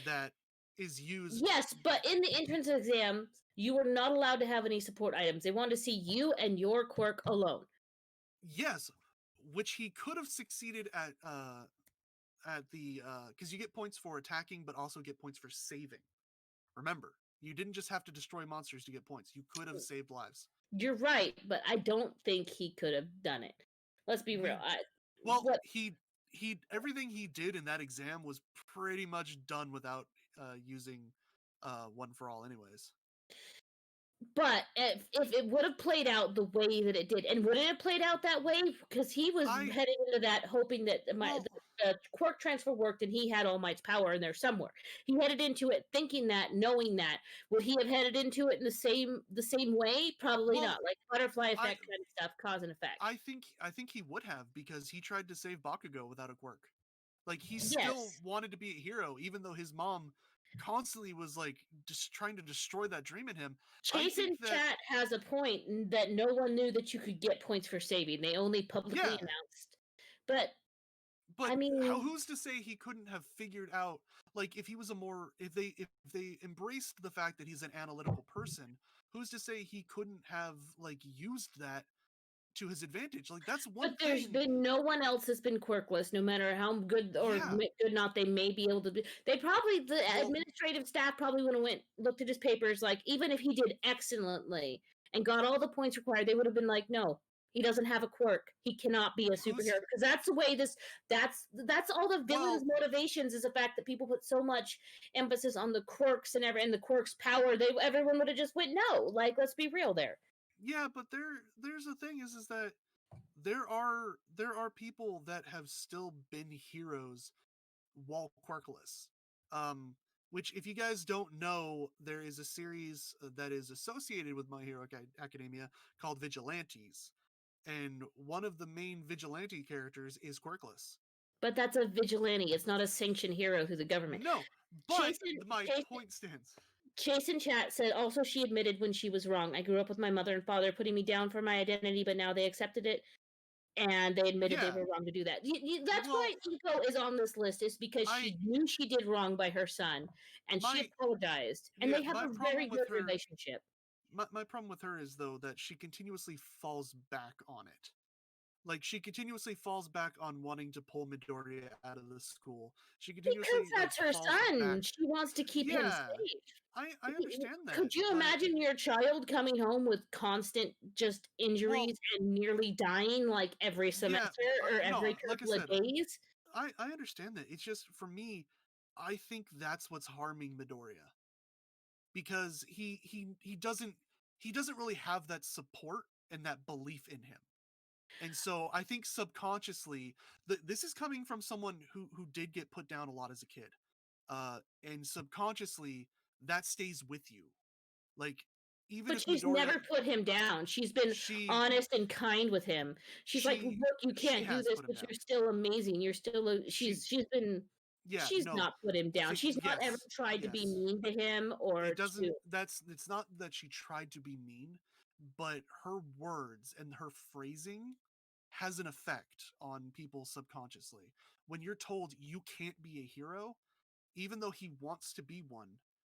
that is used. Yes, but in the entrance exam, you were not allowed to have any support items. They wanted to see you and your quirk alone. Yes, which he could have succeeded at the because you get points for attacking but also get points for saving. Remember, you didn't just have to destroy monsters to get points. You could have saved lives. You're right, but I don't think he could have done it. Let's be real. We well, What he everything he did in that exam was pretty much done without using one for all anyways. But if it would have played out the way that it did, and would it have played out that way? Because he was I heading into that hoping that well, the quirk transfer worked and he had All Might's power in there somewhere. He headed into it thinking that, knowing that. Would he have headed into it in the same way? Probably well, not. Like butterfly I effect kind of stuff, cause and effect. I think he would have because he tried to save Bakugo without a quirk. Like he still Yes. wanted to be a hero even though his mom constantly was like just trying to destroy that dream in him. I Chase think in that chat has a point that no one knew that you could get points for saving. They only publicly yeah, announced. But but I mean, who's to say he couldn't have figured out like if he was a more if they embraced the fact that he's an analytical person, who's to say he couldn't have like used that to his advantage? Like that's but one there's thing. been no one else that's been quirkless, no matter how good or Yeah. good not they may be able to be. The Well, administrative staff probably would have looked at his papers, like even if he did excellently and got all the points required, they would have been like, no, he doesn't have a quirk. He cannot be a who's superhero because that's the way this. That's all the villain's well, motivations is the fact that people put so much emphasis on the quirks and the quirks power. Everyone would have just went no. Like let's be real there. yeah, but there's the thing is that there are people that have still been heroes while quirkless. Um, which, if you guys don't know, there is a series that is associated with My Hero Academia called Vigilantes, and one of the main vigilante characters is quirkless. But that's a vigilante. It's not a sanctioned hero through the government. No, but Jason, my Jason, point stands. Chase in chat said also she admitted when she was wrong. I grew up with my mother and father putting me down for my identity, but now they accepted it and they admitted they Yeah, were wrong to do that. That's well, why Iko is on this list, is because I she knew she did wrong by her son and she my apologized. And yeah, they have my a very problem with good her relationship. my problem with her is, though, that she continuously falls back on it. Like, she continuously falls back on wanting to pull Midoriya out of the school. She Because continuously, like, that's her falls son. back. She wants to keep him Yeah, safe. I understand that, Could you but imagine your child coming home with constant just well, injuries and nearly dying like every yeah, semester or every no, like I couple of said, days? I understand that. It's just, for me, I think that's what's harming Midoriya, because he doesn't really have that support and that belief in him. And so I think subconsciously, this is coming from someone who did get put down a lot as a kid, and subconsciously that stays with you. Like, even But if she's Midoriya, never put him down. She's been she honest and kind with him. She's like, she "Look, you she can't do has this, put him but you're down. still amazing. You're still a." She yeah, She's no, not put him down. She's not ever yes, tried to be yes. mean to him or It to. doesn't. It's not that she tried to be mean, but her words and her phrasing has an effect on people subconsciously. When you're told you can't be a hero, even though he wants to be one,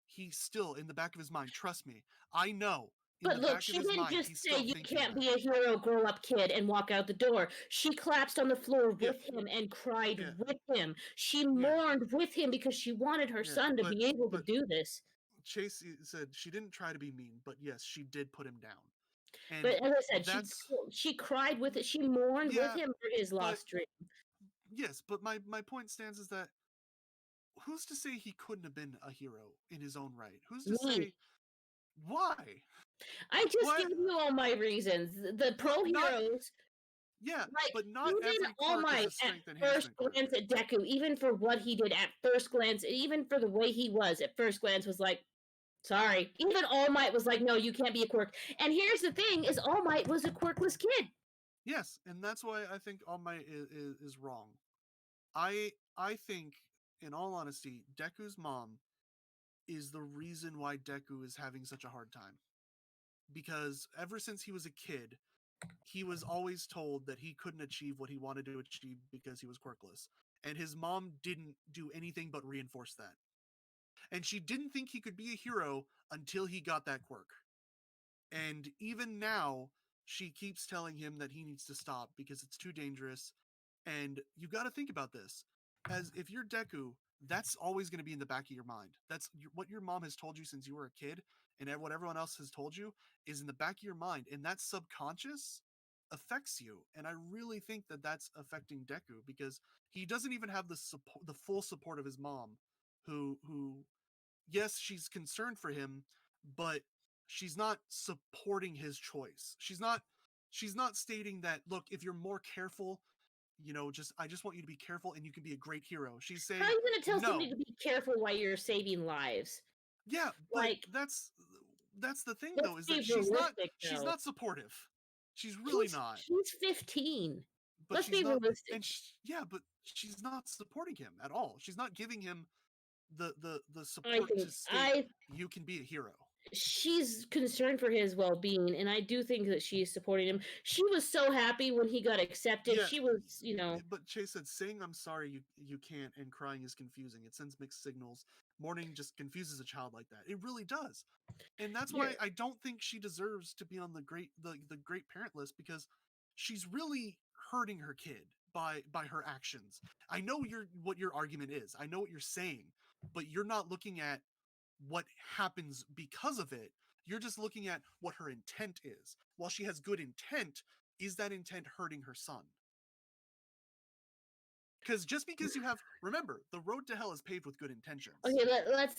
he still, in the back of his mind, trust me, I know, in But the look, back of she his didn't mind, just he's say still you thinking can't that. be a hero, grow up kid, and walk out the door. She collapsed on the floor Yeah, with him and cried yeah, with him. She yeah, mourned with him because she wanted her yeah. son to be able to But do this. Chase said she didn't try to be mean, but yes, she did put him down, and But as I said, that's she cried with it. She mourned with yeah. him for his But lost dream. yes, but my point stands is that who's to say he couldn't have been a hero in his own right? Who's to Me. say why? I just What? gave you all my reasons. The Well, pro not heroes, yeah, like but not even every All quirk is Might a at strength first enhancement quirk. glance at Deku, even for what he did at first glance, even for the way he was at first glance, was like, sorry. Even All Might was like, no, you can't be a quirk. And here's the thing: is All Might was a quirkless kid. Yes, and that's why I think All Might is wrong. I think, in all honesty, Deku's mom is the reason why Deku is having such a hard time. Because ever since he was a kid, he was always told that he couldn't achieve what he wanted to achieve because he was quirkless. And his mom didn't do anything but reinforce that. And she didn't think he could be a hero until he got that quirk. And even now, she keeps telling him that he needs to stop because it's too dangerous. And you got to think about this. As if you're Deku, that's always going to be in the back of your mind. That's what your mom has told you since you were a kid, and what everyone else has told you is in the back of your mind. And that subconscious affects you. And I really think that that's affecting Deku because he doesn't even have the support, the full support of his mom, who yes, she's concerned for him, but she's not supporting his choice. She's not stating that, look, if you're more careful, just I just want you to be careful and you can be a great hero. She's How are saying, you going to tell somebody no. to be careful while you're saving lives? Yeah, but Like, that's the thing, let's though, is be that she's not realistic, she's though. not supportive. She's really not. He's 15. But Let's she's be not realistic. yeah, but she's not supporting him at all. She's not giving him the I support think to state I you can be a hero. she's concerned for his well-being, and I do think that she's supporting him. She was so happy when he got accepted. Yeah, She was, you know, but Chase said saying I'm sorry you can't and crying is confusing. It sends mixed signals. Mourning just confuses a child like that. It really does. And that's you're why I don't think she deserves to be on the great parent list, because she's really hurting her kid by her actions. I know what your argument is. I know what you're saying, but you're not looking at what happens because of it. You're just looking at what her intent is. While she has good intent, is that intent hurting her son? Because just because you have, remember, the road to hell is paved with good intentions. Okay,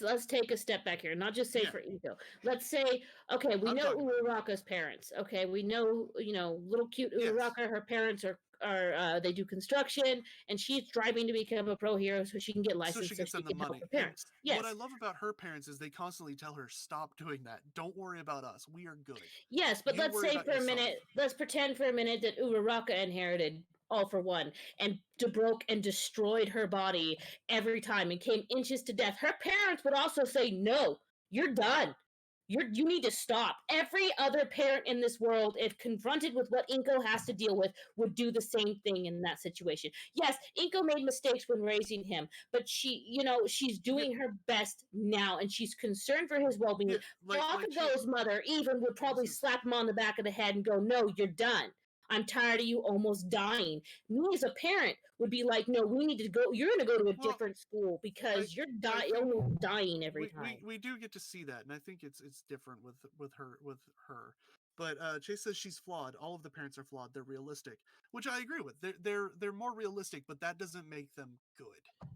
let's take a step back here. Not just say Yeah. for ego. Let's say, okay, we I'm know talking about Uraraka's parents. Okay, we know, little cute yes. Uraraka. Her parents are they do construction, and she's driving to become a pro hero so she can get So she licensed so can she send the can help money. her And parents. what I Yes, love about her parents is they constantly tell her, stop doing that. Don't worry about us. We are good. yes, but You let's worry say about for a yourself. minute, let's pretend for a minute that Uraraka inherited All for One and broke and destroyed her body every time and came inches to death. Her parents would also say, "No, you're done. You need to stop." Every other parent in this world, if confronted with what Inko has to deal with, would do the same thing in that situation. Yes, Inko made mistakes when raising him, but she's Yeah, doing her best now, and she's concerned for his well-being. yeah, like Bakugo's mother even would probably slap him on the back of the head and go, "No, you're done. I'm tired of you almost dying." Me as a parent would be like, "No, we need to go. You're going to go to a well, different school I because you're I think almost dying every time." we do get to see that, and I think it's different with her. But Chase says she's flawed. All of the parents are flawed. They're realistic, which I agree with. They're more realistic, but that doesn't make them good.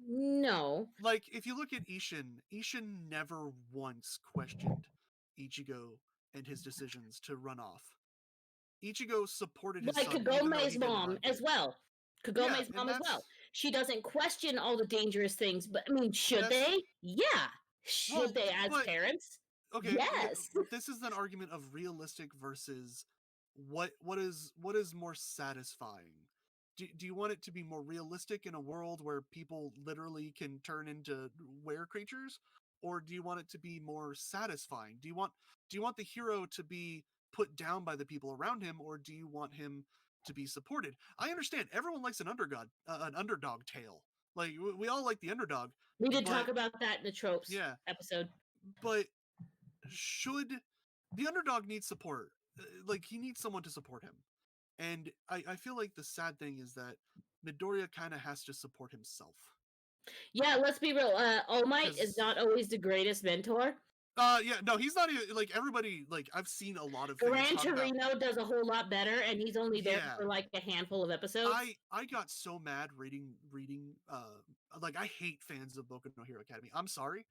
No. Like if you look at Ishin never once questioned Ichigo and his decisions to run off. Ichigo supported his Like son even though he Kagome's didn't mom like as it. well. Yeah, Kagome's and mom as well. She doesn't question all the dangerous things, but I mean, should that's they? Yeah. Should well, they as but parents? okay, Yes. this is an argument of realistic versus what is more satisfying. Do you want it to be more realistic in a world where people literally can turn into were creatures, or do you want it to be more satisfying? Do you want the hero to be put down by the people around him, or do you want him to be supported? I understand everyone likes an underdog tale. Like we all like the underdog, We did but talk about that in the tropes yeah, episode. but should the underdog need support? Like he needs someone to support him, and I feel like the sad thing is that Midoriya kind of has to support himself Yeah, let's be real. All Might is because not always the greatest mentor. yeah, no, he's not even like everybody. Like I've seen a lot of fans Gran talk about. Torino does a whole lot better, and he's only there Yeah, for like a handful of episodes. I got so mad reading like I hate fans of Boku no Hero Academy. I'm sorry,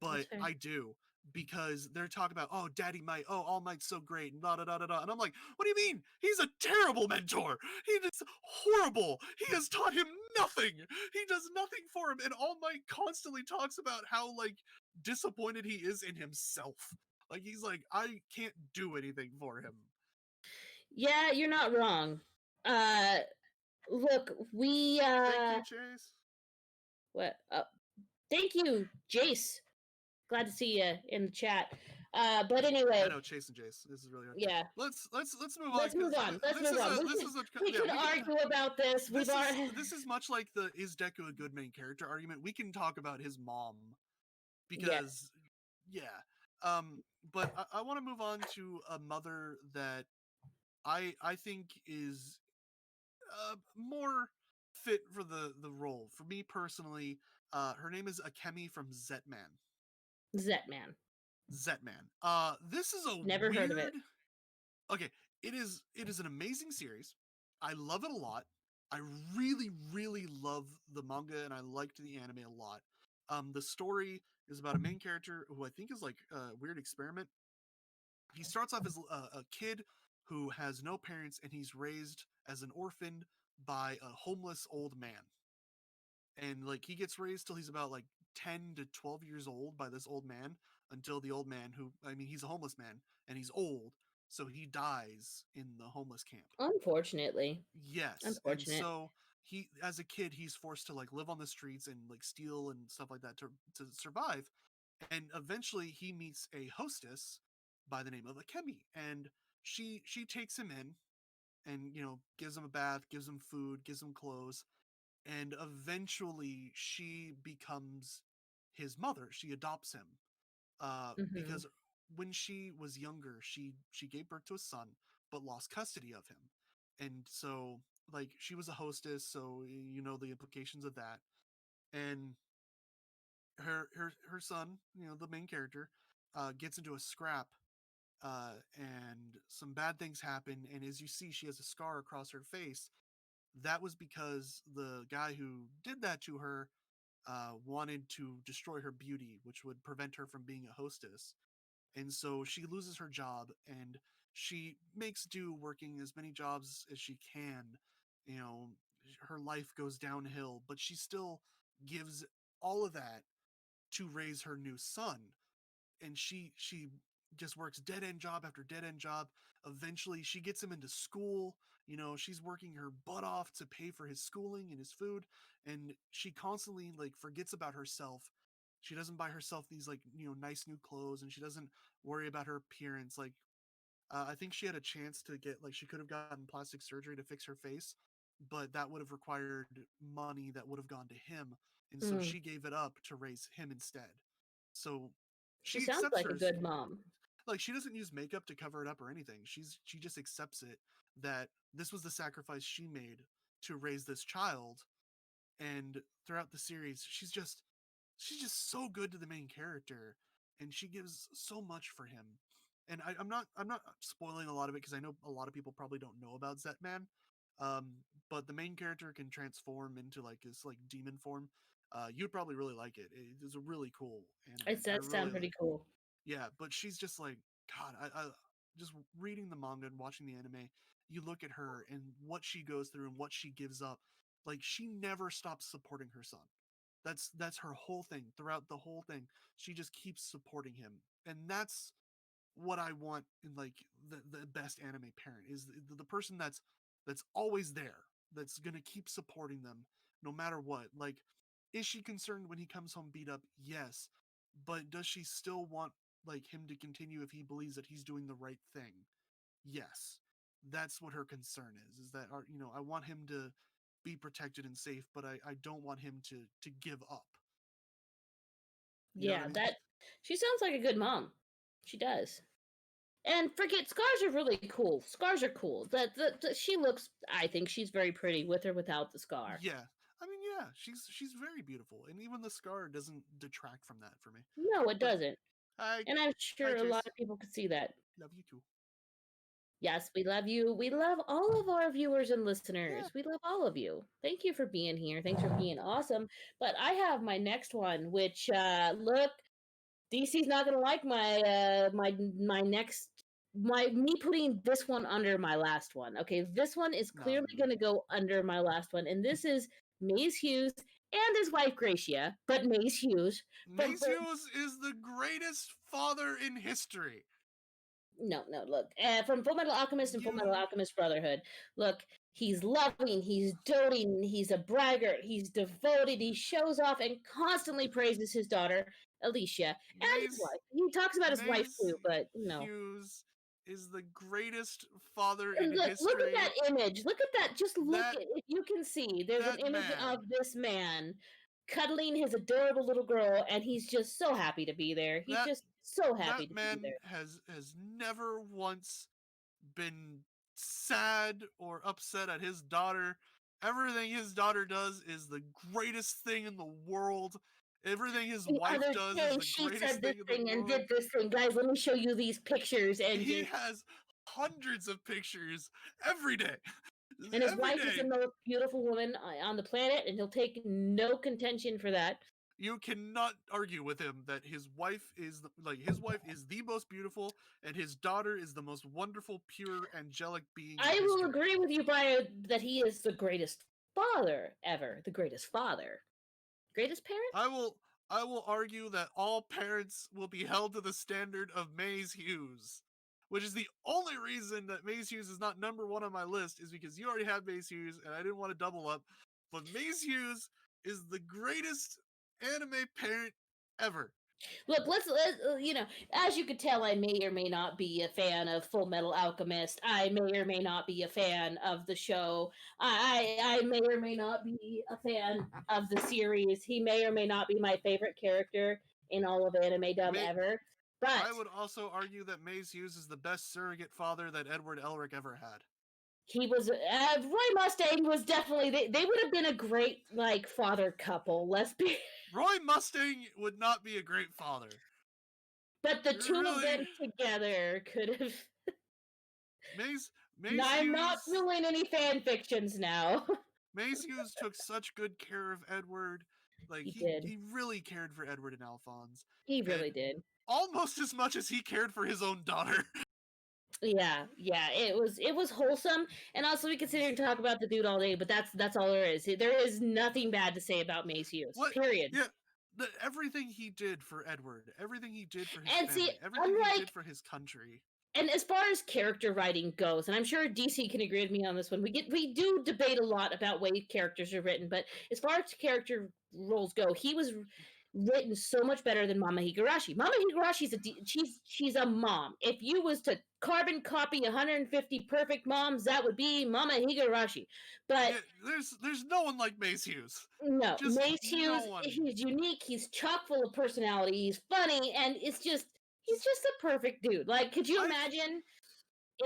but That's fair. I do because they're talking about, oh, Daddy Might, oh, All Might's so great, and da da da da da, and I'm like, what do you mean? He's a terrible mentor. He is horrible. He has taught him nothing. He does nothing for him, and All Might constantly talks about how like disappointed he is in himself. Like he's like, I can't do anything for him. Yeah, you're not wrong. Look, we Thank you, Chase. what? Thank you, Jace. Glad to see you in the chat. But I anyway, know Chase and Jace. This is really hard. yeah. Let's move on Let's move because on. Let's this move is on. a this is a We yeah could we can argue about this. We've already. this is much like the is Deku a good main character argument. We can talk about his mom Yes. because yeah, but I want to move on to a mother that I think is more fit for the role. For me personally, her name is Akemi from Zetman. Zetman. Zetman. This is a Never heard of weird. it. Okay, it is an amazing series. I love it a lot. I really really love the manga and I liked the anime a lot. The story is about a main character who I think is like a weird experiment. He starts off as a kid who has no parents and he's raised as an orphan by a homeless old man. And like he gets raised till he's about like 10 to 12 years old by this old man until the old man who I mean he's a homeless man and he's old so he dies in the homeless camp. Unfortunately. Yes, and Unfortunate. so he as a kid he's forced to like live on the streets and like steal and stuff like that to survive, and eventually he meets a hostess by the name of Akemi, and she takes him in and gives him a bath, gives him food, gives him clothes, and eventually she becomes his mother. She adopts him Hmm. because when she was younger, she gave birth to a son, but lost custody of him, and so like she was a hostess, so you know the implications of that. And her son, the main character, gets into a scrap, and some bad things happen. And as you see, she has a scar across her face that was because the guy who did that to her wanted to destroy her beauty, which would prevent her from being a hostess. And so she loses her job and she makes do working as many jobs as she can. You know, her life goes downhill, but she still gives all of that to raise her new son. And she just works dead end job after dead end job. Eventually she gets him into school. You know, she's working her butt off to pay for his schooling and his food, and she constantly like forgets about herself. She doesn't buy herself these like, you know, nice new clothes, and she doesn't worry about her appearance. Like I think she had a chance to get like she could have gotten plastic surgery to fix her face, but that would have required money that would have gone to him, and so Mm. she gave it up to raise him instead. So She she sounds accepts like a her, good mom. like she doesn't use makeup to cover it up or anything. She just accepts it, that this was the sacrifice she made to raise this child. And throughout the series she's just so good to the main character, and she gives so much for him. And I'm not spoiling a lot of it because I know a lot of people probably don't know about Zetman. um but the main character can transform into like this like demon form. You'd probably really like it. It is a really cool anime. It I does really sound pretty like. cool. Yeah, but she's just like, God, I just reading the manga and watching the anime, you look at her and what she goes through and what she gives up. Like she never stops supporting her son. That's her whole thing. Throughout the whole thing, she just keeps supporting him. And that's what I want in like the best anime parent is the person that's always there, that's gonna keep supporting them no matter what. Like, is she concerned when he comes home beat up? Yes, but does she still want like him to continue if he believes that he's doing the right thing? Yes, that's what her concern is. Is that you know, I want him to be protected and safe, but I don't want him to give up. You know what I Yeah, mean? that she sounds like a good mom. She does. And forget scars are really cool. Scars are cool. That she looks. I think she's very pretty with or without the scar. Yeah. I mean, yeah, she's very beautiful, and even the scar doesn't detract from that for me. No, it But doesn't. hi, And I'm hi, sure a lot Chase, of people could see that. love you too. Yes, we love you. We love all of our viewers and Yeah, listeners. We love all of you. Thank you for being here. Thanks for being awesome. But I have my next one, which look, DC's not gonna like my next my me putting this one under my last one. Okay, this one is no, clearly no, no. gonna go under my last one, and this is Maze Hughes and his wife Gracia, but Maze Hughes from Mace Hughes is the greatest father in history. no, look, from Full Metal Alchemist and Full Metal You, Alchemist Brotherhood. Look, he's loving, he's doting, he's a braggart, he's devoted, he shows off and constantly praises his daughter Alicia and his Mace wife. He talks about his wife Mace too, but you know. Hughes is the greatest father in And look at history. that image. Look at that. Just look That at if you can see. There's an that image man, of this man cuddling his adorable little girl, and he's just so happy to be there. He's that just so that happy to be man there. has never once been sad or upset at his daughter. Everything his daughter does is the greatest thing in the world. Everything his The wife other does is day, the she greatest said this thing in the thing and world. did this thing. Guys, let me show you these pictures. And He just has hundreds of pictures every day. and his Every wife is the day. most beautiful woman on the planet, and he'll take no contention for that. You cannot argue with him that his wife is his wife is the most beautiful and his daughter is the most wonderful, pure, angelic being in I will history. agree with you, Brian, that he is the greatest father ever. The greatest father. Greatest parent? I will I will argue that all parents will be held to the standard of Maze Hughes, which is the only reason that Maze Hughes is not number one on my list is because you already have Maze Hughes and I didn't want to double up. But Maze Hughes is the greatest anime parent ever. Look, you know, as you could tell, I may or may not be a fan of Full Metal Alchemist. I may or may not be a fan of the show. I may or may not be a fan of the series. He may or may not be my favorite character in all of anime dub May- ever. But I would also argue that Maze Hughes is the best surrogate father that Edward Elric ever had. he was Roy Mustang was definitely they would have been a great like father couple. Let's be Roy Mustang would not be a great father. but the two of Really, them together could have Maze No, Mace I'm not Hughes doing any fan fictions now. Mace Hughes took such good care of Edward. Like He he did. he really cared for Edward and Alphonse, He and really did. almost as much as he cared for his own daughter. Yeah, yeah, it was wholesome, and also we could sit here and talk about the dude all day, but that's all there is. There is nothing bad to say about Mace Hughes. What? Period. Yeah, everything he did for Edward, everything he did for his And see, family, everything he unlike did for his country. and as far as character writing goes, and I'm sure DC can agree with me on this one, we do debate a lot about way characters are written, but as far as character roles go, he was written so much better than Mama Higurashi. Mama Higurashi's she's a mom. If you was to carbon copy 150 perfect moms, that would be Mama Higurashi. But Yeah, there's no one like Mace Hughes. no, Just Mace no Hughes, one. he's unique, he's chock full of personality, he's funny, and he's just a perfect dude. Like, could you I've imagine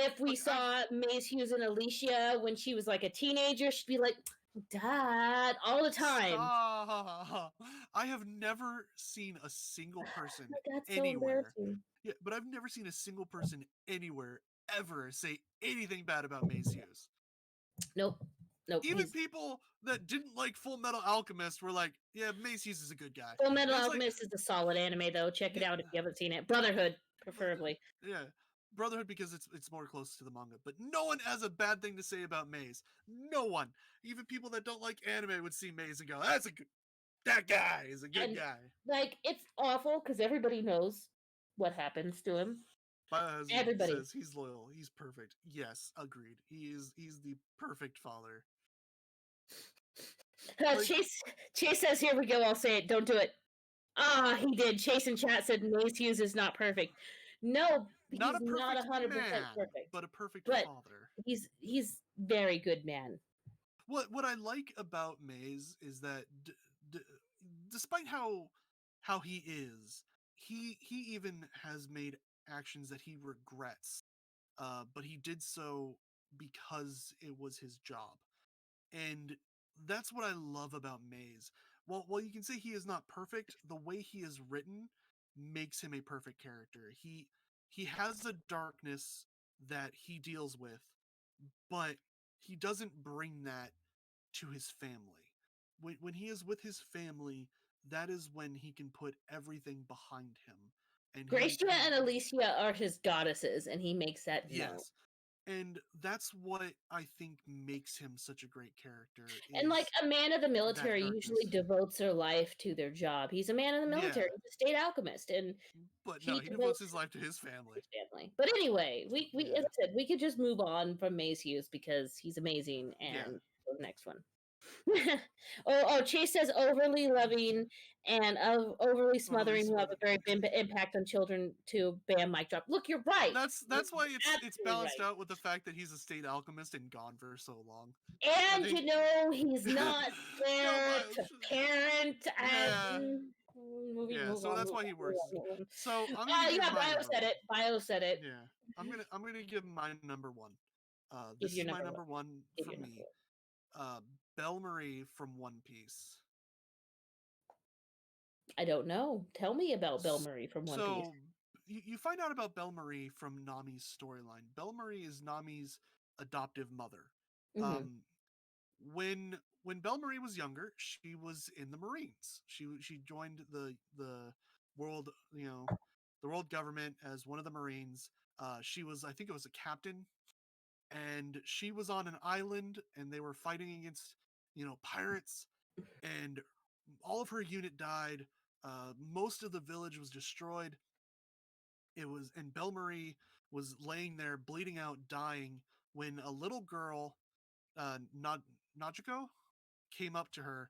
if we look, I've saw Mace Hughes and Alicia when she was like a teenager? She'd be like, Dad, all the time. stop. I have never seen a single person My Dad's so anywhere. embarrassing. Yeah, but I've never seen a single person anywhere ever say anything bad about Mace Hughes. Nope. Nope. Even He's people that didn't like Full Metal Alchemist were like, "Yeah, Mace Hughes is a good guy." Full Metal And it's like, Alchemist is a solid anime though. Check it yeah, out if you haven't seen it. Brotherhood, preferably. yeah, Brotherhood because it's more close to the manga. But no one has a bad thing to say about Maze. No one, even people that don't like anime, would see Maze and go, "That's a good. That guy is a good And guy." like it's awful because everybody knows what happens to him. Biohazard Everybody. says he's loyal. He's perfect. Yes, agreed. He's the perfect father. Like, Chase says, "Here we go. I'll say it. Don't do it." Ah, he did. Chase in chat said Mace Hughes is not perfect. No, not he's a not perfect 100% man, perfect, but a perfect but father. he's very good man. What I like about Maze is that d- despite how he is, he even has made actions that he regrets. But he did so because it was his job. And that's what I love about Maze. While you can say he is not perfect, the way he is written makes him a perfect character. He has a darkness that he deals with, but he doesn't bring that to his family. When he is with his family, that is when he can put everything behind him. And Gracia he and Alicia are his goddesses, and he makes that known. yes. And that's what I think makes him such a great character And like is a man of the that military usually darkness. devotes their life to their job. He's a man of the military, Yeah, he's a state alchemist, and but no, he he devotes devotes his life to his family. his family. But anyway, we as Yeah, I said, we could just move on from Mace Hughes because he's amazing yeah. and go to the next one. Chase says overly loving and overly Overly smothering will have smooth. a very big impact on children too. Bam, mic drop. Look, you're right. You're That's why it's absolutely balanced right. out with the fact that he's a state alchemist and gone for so long. I And think. he's not No, there to parent. yeah, Moving, yeah. move So on, that's move why on, he move works. on, move on. So I'm gonna give Yeah, my Bio number said one. it. Bio said it. Yeah, I'm gonna give my number one. Give This your is my number one. number one Give from your number me. one. Belle Marie from One Piece. I don't know. Tell me about Bill Murray from One Piece. So you find out about Belle Marie from Nami's storyline. Belle Marie is Nami's adoptive mother. Mm-hmm. Um, when Belle Marie was younger, she was in the Marines. She joined the world the world government as one of the Marines. She was, I think it was a captain, and she was on an island, and they were fighting against pirates, and all of her unit died. Most of the village was destroyed. And Belle Marie was laying there bleeding out, dying, when a little girl, Najiko, came up to her,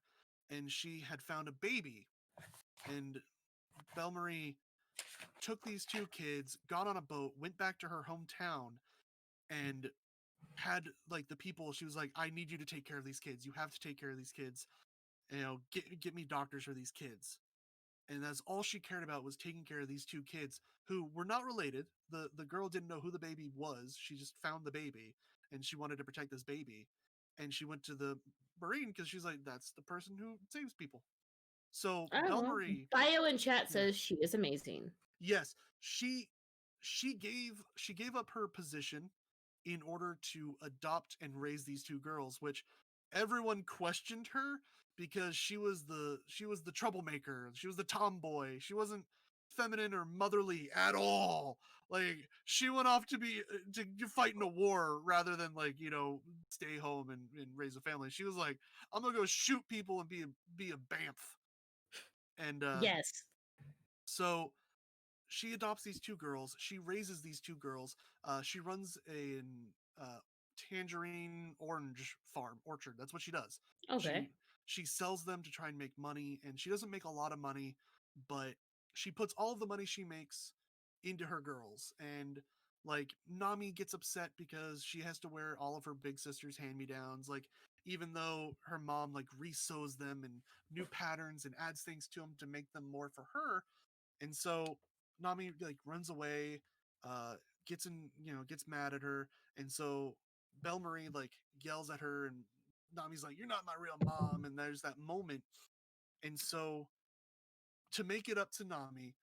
and she had found a baby. And Belle Marie took these two kids, got on a boat, went back to her hometown, and had like the people. She was like, "I need you to take care of these kids. You have to take care of these kids. Get me doctors for these kids." And that's all she cared about, was taking care of these two kids who were not related. The girl didn't know who the baby was. She just found the baby, and she wanted to protect this baby. And she went to the Marine because she's like, that's the person who saves people. So I don't Belle know. Marie, Bio in chat yeah, says she is amazing. yes, she gave up her position in order to adopt and raise these two girls, which everyone questioned her because she was the troublemaker. She was the tomboy. She wasn't feminine or motherly at all. Like she went off to be to fight in a war rather than like stay home and raise a family. She was like, I'm gonna go shoot people and be a bamf. And Yes. so she adopts these two girls. She raises these two girls. She runs an tangerine orange farm orchard. That's what she does. Okay. She she sells them to try and make money, and she doesn't make a lot of money, but she puts all of the money she makes into her girls. And like Nami gets upset because she has to wear all of her big sister's hand-me-downs. Like even though her mom like resews them and new patterns and adds things to them to make them more for her, and so Nami like runs away, uh, gets mad at her, and so Belle Marie like yells at her, and Nami's like, "You're not my real mom," and there's that moment, and so to make it up to Nami,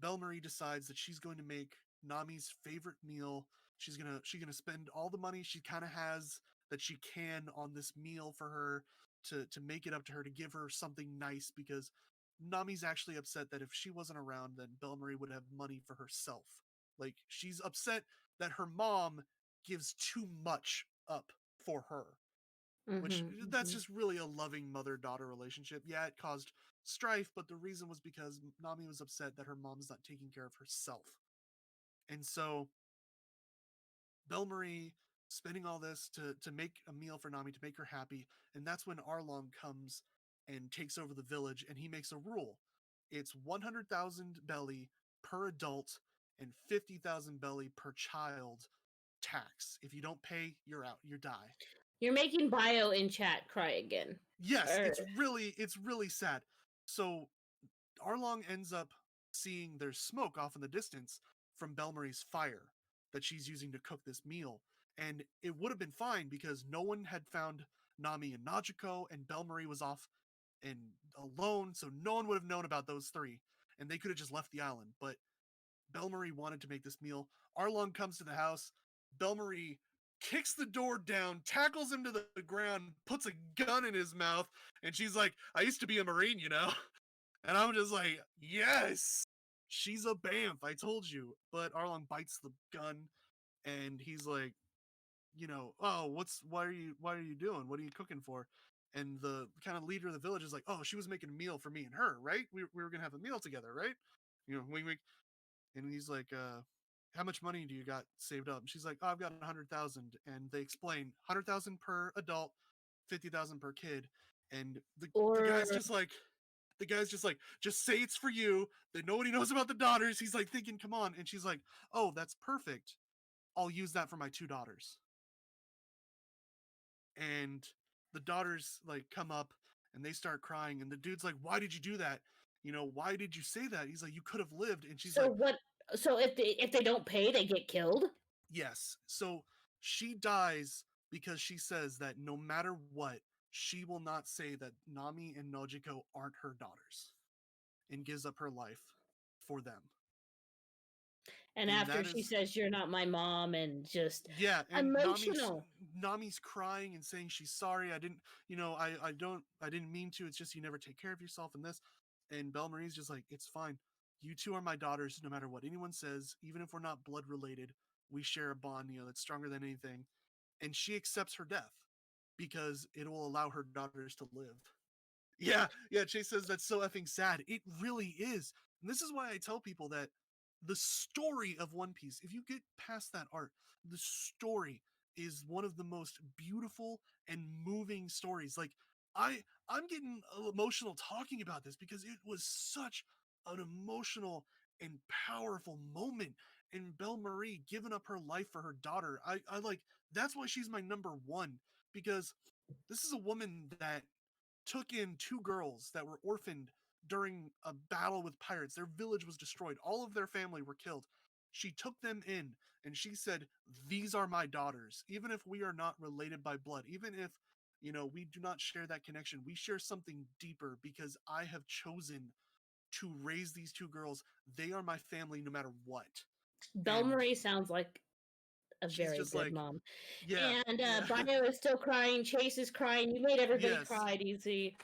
Belle Marie decides that she's going to make Nami's favorite meal. She's gonna spend all the money she kind of has that she can on this meal for her to make it up to her, to give her something nice, because Nami's actually upset that if she wasn't around, then Belle Marie would have money for herself. Like she's upset that her mom gives too much up for her, which Mhm. that's Mhm. just really a loving mother-daughter relationship. Yeah, it caused strife, but the reason was because Nami was upset that her mom's not taking care of herself. And so Belle Marie spending all this to make a meal for Nami to make her happy, and that's when Arlong comes and takes over the village, and he makes a rule. It's 100,000 belly per adult and 50,000 belly per child tax. If you don't pay, you're out. You die. You're making Bio in chat cry again. Yes, Er, it's really sad. So Arlong ends up seeing there's smoke off in the distance from Belmarie's fire that she's using to cook this meal. And it would have been fine because no one had found Nami and Najiko, and Belmarie was off and alone, so no one would have known about those three. And they could have just left the island. But Belmarie wanted to make this meal. Arlong comes to the house. Belmarie kicks the door down, tackles him to the ground, puts a gun in his mouth, and she's like, I used to be a Marine, you know? And I'm just like, yes, she's a Bamf. I told you. But Arlong bites the gun, and he's like, oh, why are you doing? What are you cooking for? And the kind of leader of the village is like, oh, she was making a meal for me and her, right? We were gonna have a meal together, right? Wink, wink. And he's like, how much money do you got saved up? And she's like, oh, I've got 100,000. And they explain 100,000 per adult, 50,000 per kid. And the or guy's just like, just say it's for you. That nobody knows about the daughters. He's like thinking, come on. And she's like, oh, that's perfect. I'll use that for my two daughters. And the daughters like come up and they start crying. And the dude's like, why did you do that? Why did you say that? He's like, you could have lived. And she's so like, what? So if they don't pay, they get killed. yes. So she dies because she says that no matter what, she will not say that Nami and Nojiko aren't her daughters, and gives up her life for them. And And after that she is, says you're not my mom, and just yeah, and Nami's emotional. Nami's crying and saying she's sorry. I didn't, I didn't mean to. It's just you never take care of yourself and this. And Belle Marie's just like, it's fine. You two are my daughters, no matter what anyone says, even if we're not blood related, we share a bond, that's stronger than anything. And she accepts her death because it will allow her daughters to live. Yeah, yeah. Chase says that's so effing sad. It really is. And this is why I tell people that the story of One Piece, if you get past that art, the story is one of the most beautiful and moving stories. Like I'm getting emotional talking about this because it was such an emotional and powerful moment. And Belle Marie giving up her life for her daughter. I like, that's why she's my number one, because this is a woman that took in two girls that were orphaned during a battle with pirates. Their village was destroyed. All of their family were killed. She took them in and she said, these are my daughters. Even if we are not related by blood, even if, we do not share that connection, we share something deeper because I have chosen to raise these two girls. They are my family no matter what. Belle And Marie sounds like a She's very just good like, mom. yeah, And yeah, Bio is still crying. Chase is crying. You made everybody yes, cry, DC.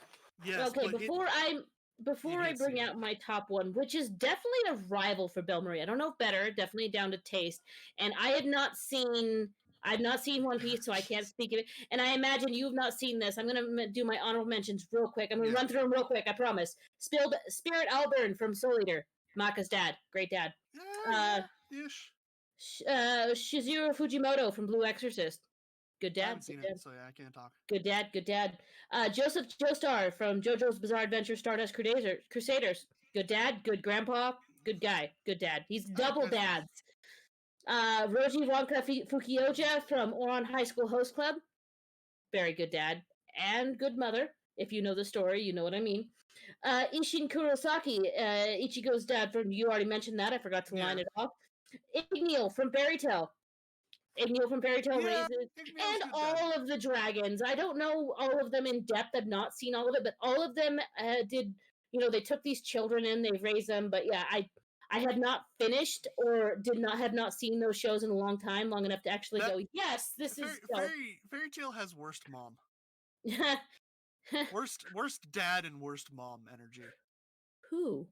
yes, Okay, but you before I can't see bring it. out my top one, which is definitely a rival for Belle Marie. I don't know if better, definitely down to taste. And I've not seen One Piece, so I can't Jeez. speak of it. And I imagine you've not seen this. I'm gonna do my honorable mentions real quick. I'm gonna Yeah, run through them real quick. I promise. Spilled Spirit Alburn from Soul Eater, Maka's dad, great dad. Uh, yeah, ish. Shizuru Fujimoto from Blue Exorcist, good I dad, haven't good seen it, dad. so yeah, I can't talk. Good dad, good dad. Joseph Joestar from JoJo's Bizarre Adventure Stardust Crusaders. Good dad, good grandpa, good guy, good dad. He's All right, double that's fair. dads. Roji Wonka Fukioja from Oran High School Host Club. Very good dad and good mother. If you know the story, you know what I mean. Ishin Kurosaki, Ichigo's dad from, you already mentioned that. I forgot to line Yeah, it off. Igneel from Fairy Tale. Igneel from Fairy Tale yeah, raises, Igneal's and good dad. all of the dragons. I don't know all of them in depth. I've not seen all of it, but all of them did. You know, they took these children in, they raised them. But yeah, I had not finished or did not have not seen those shows in a long time, long enough to actually That go, yes, this is dope. Fairy Tale has worst mom, worst dad, and worst mom energy. Who?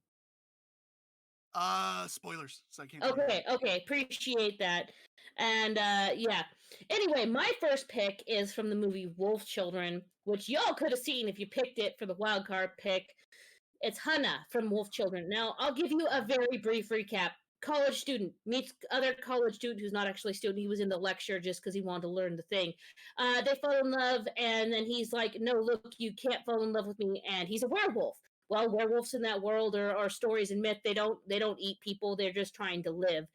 Spoilers, so I can't tell you that. Okay, appreciate that. And yeah. Anyway, my first pick is from the movie Wolf Children, which y'all could have seen if you picked it for the wild card pick. It's Hana from Wolf Children. Now, I'll give you a very brief recap. College student meets other college student who's not actually a student. He was in the lecture just because he wanted to learn the thing. They fall in love, and then he's like, "No, look, you can't fall in love with me." And he's a werewolf. Well, werewolves in that world are stories and myth. They don't eat people. They're just trying to live.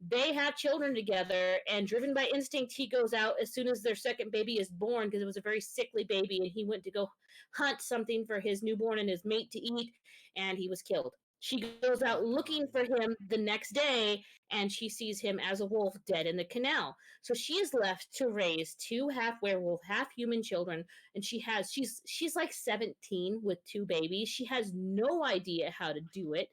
They have children together, and driven by instinct, he goes out as soon as their second baby is born because it was a very sickly baby, and he went to go hunt something for his newborn and his mate to eat, and he was killed. She goes Oh out looking for god. him the next day, and she sees him as a wolf dead in the canal. So she is left to raise two half werewolf, half human children, and she's like 17 with two babies. She has no idea how to do it.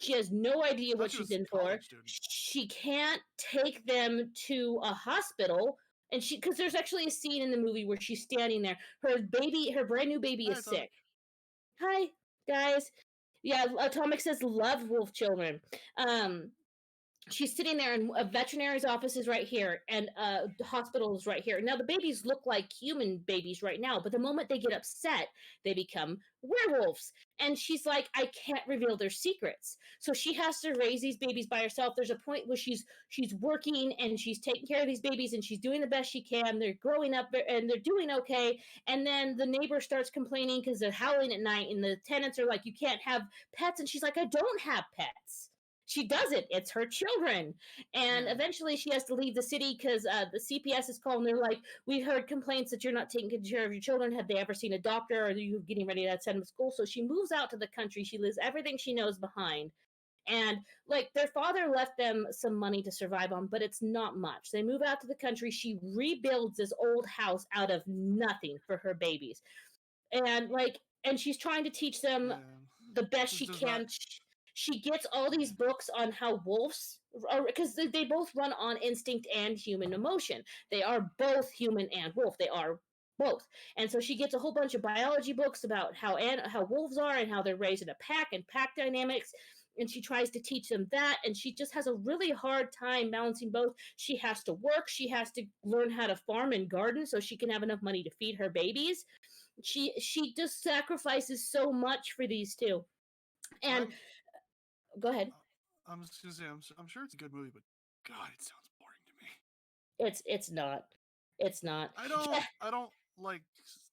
She has no idea I thought what she she's was a in for. college student. She can't take them to a hospital. And because there's actually a scene in the movie where she's standing there. Her brand new baby Hi, is Atomic. sick. Hi, guys. Yeah, Atomic says love wolf children. Um, she's sitting there, and a veterinary's office is right here, and the hospital is right here. Now the babies look like human babies right now, but the moment they get upset, they become werewolves. And she's like, I can't reveal their secrets, so she has to raise these babies by herself. There's a point where she's working and she's taking care of these babies and she's doing the best she can. They're growing up and they're doing okay. And then the neighbor starts complaining because they're howling at night, and the tenants are like, you can't have pets. And she's like, I don't have pets. She doesn't. It's her children. And Yeah. eventually she has to leave the city because the CPS is calling. They're like, we've heard complaints that you're not taking care of your children. Have they ever seen a doctor? Or are you getting ready to send them to school? So she moves out to the country. She leaves everything she knows behind. And like their father left them some money to survive on, but it's not much. They move out to the country. She rebuilds this old house out of nothing for her babies. And she's trying to teach them Yeah. the best This she does not. can. She gets all these books on how wolves, because they both run on instinct and human emotion. They are both human and wolf. They are both. And so she gets a whole bunch of biology books about how wolves are and how they're raised in a pack and pack dynamics. And she tries to teach them that, and she just has a really hard time balancing both. She has to work, she has to learn how to farm and garden so she can have enough money to feed her babies. She just sacrifices so much for these two. And I'm. go ahead. I'm just gonna say. I'm sure it's a good movie, but God, it sounds boring to me. It's not. It's not. I Yeah, don't. I don't like.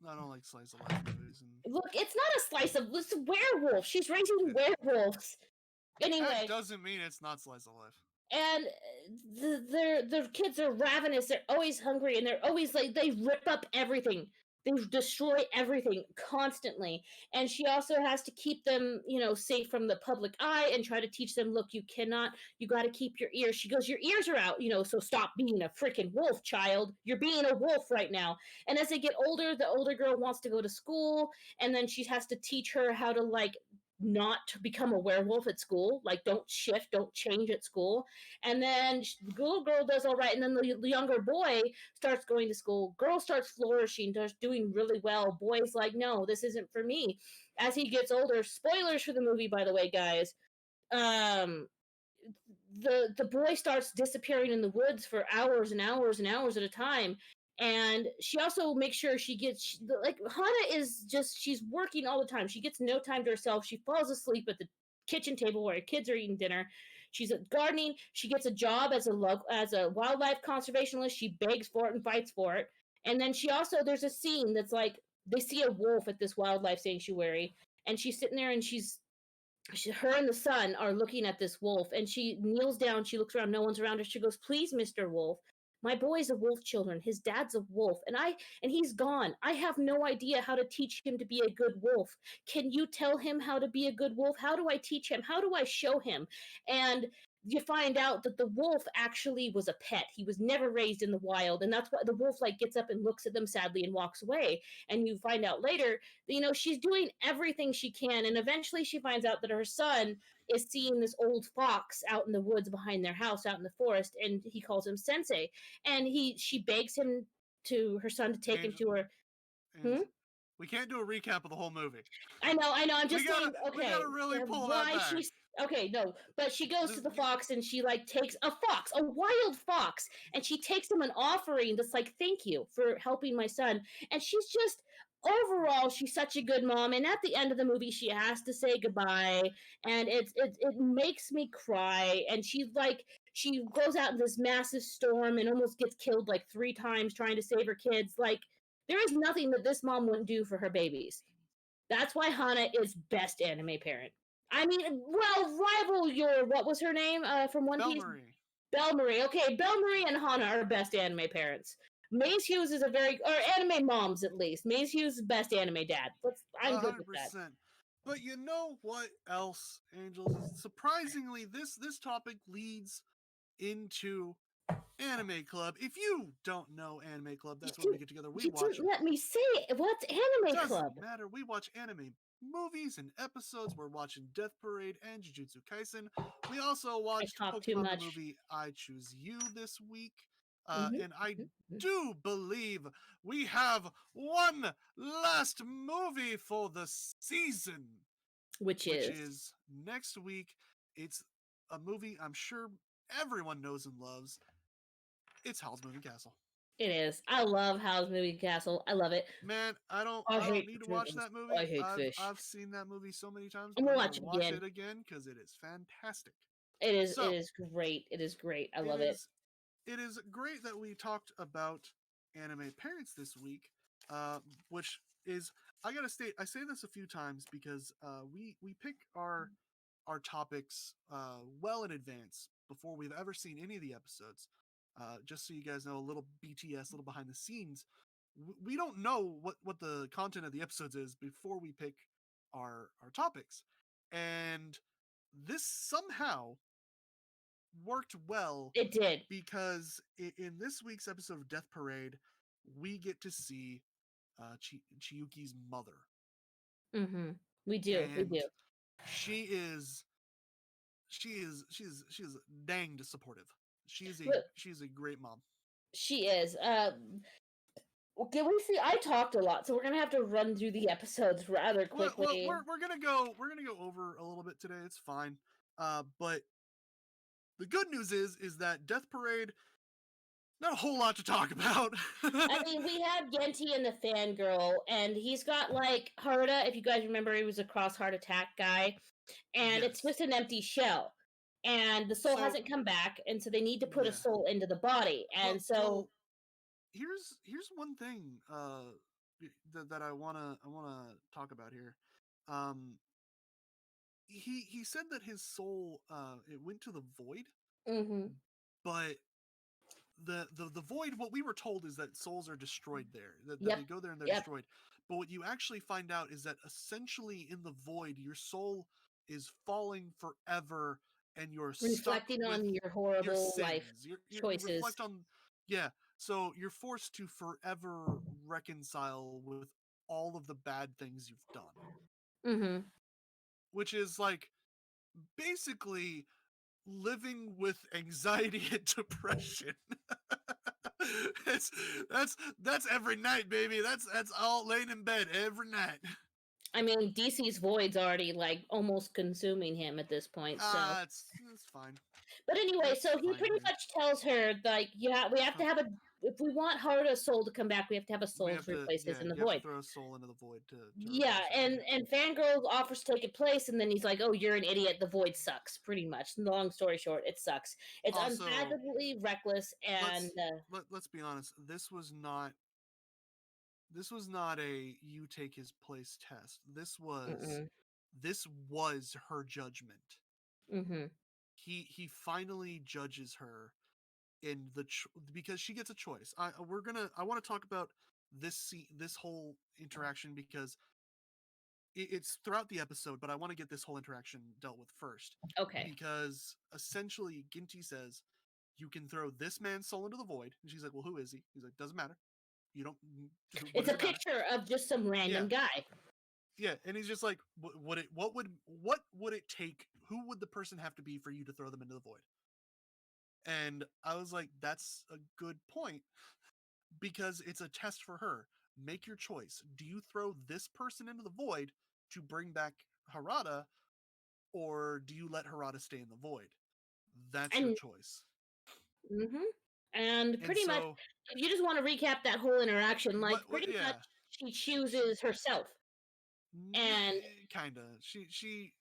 I don't like slice of life movies, and look, it's not a slice of it's werewolf. She's raising werewolves. that Anyway, doesn't mean it's not slice of life. and their kids are ravenous. They're always hungry, and they're always like they rip up everything. They destroy everything constantly, and she also has to keep them, safe from the public eye, and try to teach them. Look, you got to keep your ears. She goes, your ears are out, so stop being a freaking wolf, child. You're being a wolf right now. And as they get older, the older girl wants to go to school, and then she has to teach her how to like not to become a werewolf at school. Like, don't shift, don't change at school. And then the little girl does all right, and then the younger boy starts going to school. Girl starts flourishing, starts doing really well. Boy's like, no, this isn't for me. As he gets older, spoilers for the movie, by the way, guys. Um, the boy starts disappearing in the woods for hours and hours and hours at a time, and she also makes sure she gets, like, Hana is just, she's working all the time. She gets no time to herself. She falls asleep at the kitchen table where her kids are eating dinner. She's gardening. She gets a job as a wildlife conservationist. She begs for it and fights for it. And then she also, there's a scene that's like, they see a wolf at this wildlife sanctuary, and she's sitting there, and her and the son are looking at this wolf, and she kneels down, she looks around, no one's around her. She goes, please, Mr. Wolf, my boy's a wolf children, his dad's a wolf, and he's gone. I have no idea how to teach him to be a good wolf. Can you tell him how to be a good wolf? How do I teach him? How do I show him? And you find out that the wolf actually was a pet. He was never raised in the wild, and that's why the wolf, like, gets up and looks at them sadly and walks away. And you find out later, she's doing everything she can, and eventually she finds out that her son is seeing this old fox out in the woods behind their house, out in the forest, and he calls him Sensei. And she begs her son to take him Angel, to her. Angel, we can't do a recap of the whole movie. I know. I'm just saying. Okay, we gotta really pull that back. She's okay. No, but she goes to the fox, and she, like, takes a fox, a wild fox, and she takes him an offering that's like, thank you for helping my son. And she's just, overall, she's such a good mom. And at the end of the movie, she has to say goodbye, and it makes me cry. And she's like, she goes out in this massive storm and almost gets killed like 3 times trying to save her kids. Like, there is nothing that this mom wouldn't do for her babies. That's why Hana is best anime parent. I mean, well, rival your, what was her name from One Piece? Belle Marie. Okay, Belle Marie and Hana are best anime parents. Maze Hughes is or anime moms at least. Maze Hughes is best anime dad. I'm good with that. But you know what else, Angels? Surprisingly, this topic leads into Anime Club. If you don't know Anime Club, that's when we get together. We watch. Let me say it. What's Anime Club? Doesn't matter. We watch anime movies and episodes. We're watching Death Parade and Jujutsu Kaisen. We also watched Pokemon the movie I Choose You this week. And I do believe we have one last movie for the season. Which is next week. It's a movie I'm sure everyone knows and loves. It's Howl's Moving Castle. It is. I love Howl's Moving Castle. I love it. Man, I don't need to watch that movie. I hate fish. I've seen that movie so many times. I'm gonna watch it again because it is fantastic. It is. It is great. It is great. I love it. It is great that we talked about anime parents this week, which is, I gotta state, I say this a few times because we pick our topics well in advance before we've ever seen any of the episodes. Just so you guys know, a little BTS, a little behind the scenes. We don't know what the content of the episodes is before we pick our topics, and this somehow worked well. It did, because in this week's episode of Death Parade, we get to see Chiyuki's mother. We do. And we do. She's danged supportive. She's a great mom. She is. Can we see? I talked a lot, so we're gonna have to run through the episodes rather quickly. We're gonna go over a little bit today. It's fine. But the good news is that Death Parade, not a whole lot to talk about. I mean, we have Genti and the fangirl, and he's got, like, Haruta. If you guys remember, he was a cross heart attack guy, and it's just an empty shell. And the soul hasn't come back, and so they need to put a soul into the body. And here's one thing that I wanna talk about here. He said that his soul it went to the void, but the void. What we were told is that souls are destroyed there. That they go there and they're destroyed. But what you actually find out is that essentially in the void, your soul is falling forever. And you're reflecting stuck on your horrible life choices. So you're forced to forever reconcile with all of the bad things you've done. which is like basically living with anxiety and depression. it's, that's every night, baby. That's all laying in bed every night. I mean, DC's void's already like almost consuming him at this point. So, It's fine. but anyway, It's so he fine, pretty dude. much tells her like, we have to have a if we want Haruto's soul to come back, we have to have a We soul have to to, replace his yeah, in the you have to void. throw a soul into the void to Yeah, replace it. and Fangirl offers to take its place, and then he's like, "Oh, you're an idiot. The void sucks." Pretty much. Long story short, it sucks. It's Also, unfathomably reckless, and let's be honest. This was not a you take his place test. mm-mm, This was her judgment. mm-hmm. He finally judges her in because she gets a choice. I want to talk about this whole interaction because it's throughout the episode, but I want to get this whole interaction dealt with first Okay. because essentially Ginty says you can throw this man's soul into the void, and she's like, "Well, who is he?" He's like, "Doesn't matter. You don't. What It's does a it matter?" picture of just some Yeah, random guy. yeah, and he's just like, what would it take? Who would the person have to be for you to throw them into the void?" And I was like, "That's a good point because it's a test for her. Make your choice. Do you throw this person into the void to bring back Harada, or do you let Harada stay in the void? That's your And choice." mm-hmm. And And pretty much, so, if you just want to recap that whole interaction, like pretty much yeah, she she chooses herself. And kind of she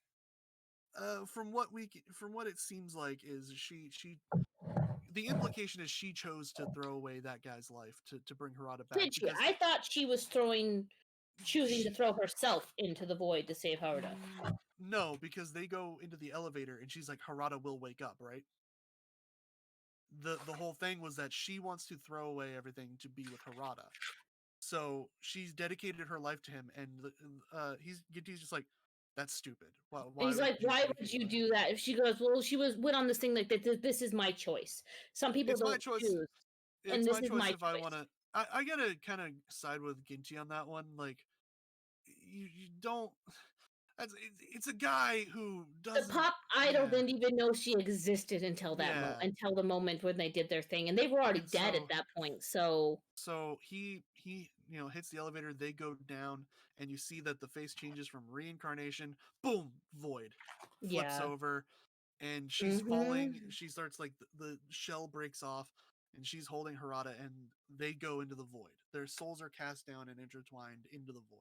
from what it seems like is she the implication is she chose to throw away that guy's life to bring Harada back did she? because I thought she was choosing to she throw herself into the void to save Haruto. no, because they go into the elevator and she's like, Harada will wake up, right? The whole thing was that she wants to throw away everything to be with Harada. So she's dedicated her life to him, and he's just like, that's stupid. Why He's would like, you "Why would dedicate your you life? do that?" If she goes, "Well, she went on this thing like that. This is my choice. Some people It's my don't choice. choose, and It's this my is choice my if I want choice." to. I gotta kind of side with Ginty on that one. Like, you don't. It's a guy who The doesn't. pop idol Yeah, didn't even know she existed until that moment, yeah. until the moment when they did their thing, and they were already And dead at that point. So he hits the elevator. They go down, and you see that the face changes from reincarnation. Boom, void, flips yeah. over, and she's falling. Mm-hmm. She starts like the shell breaks off, and she's holding Harada, and they go into the void. Their souls are cast down and intertwined into the void.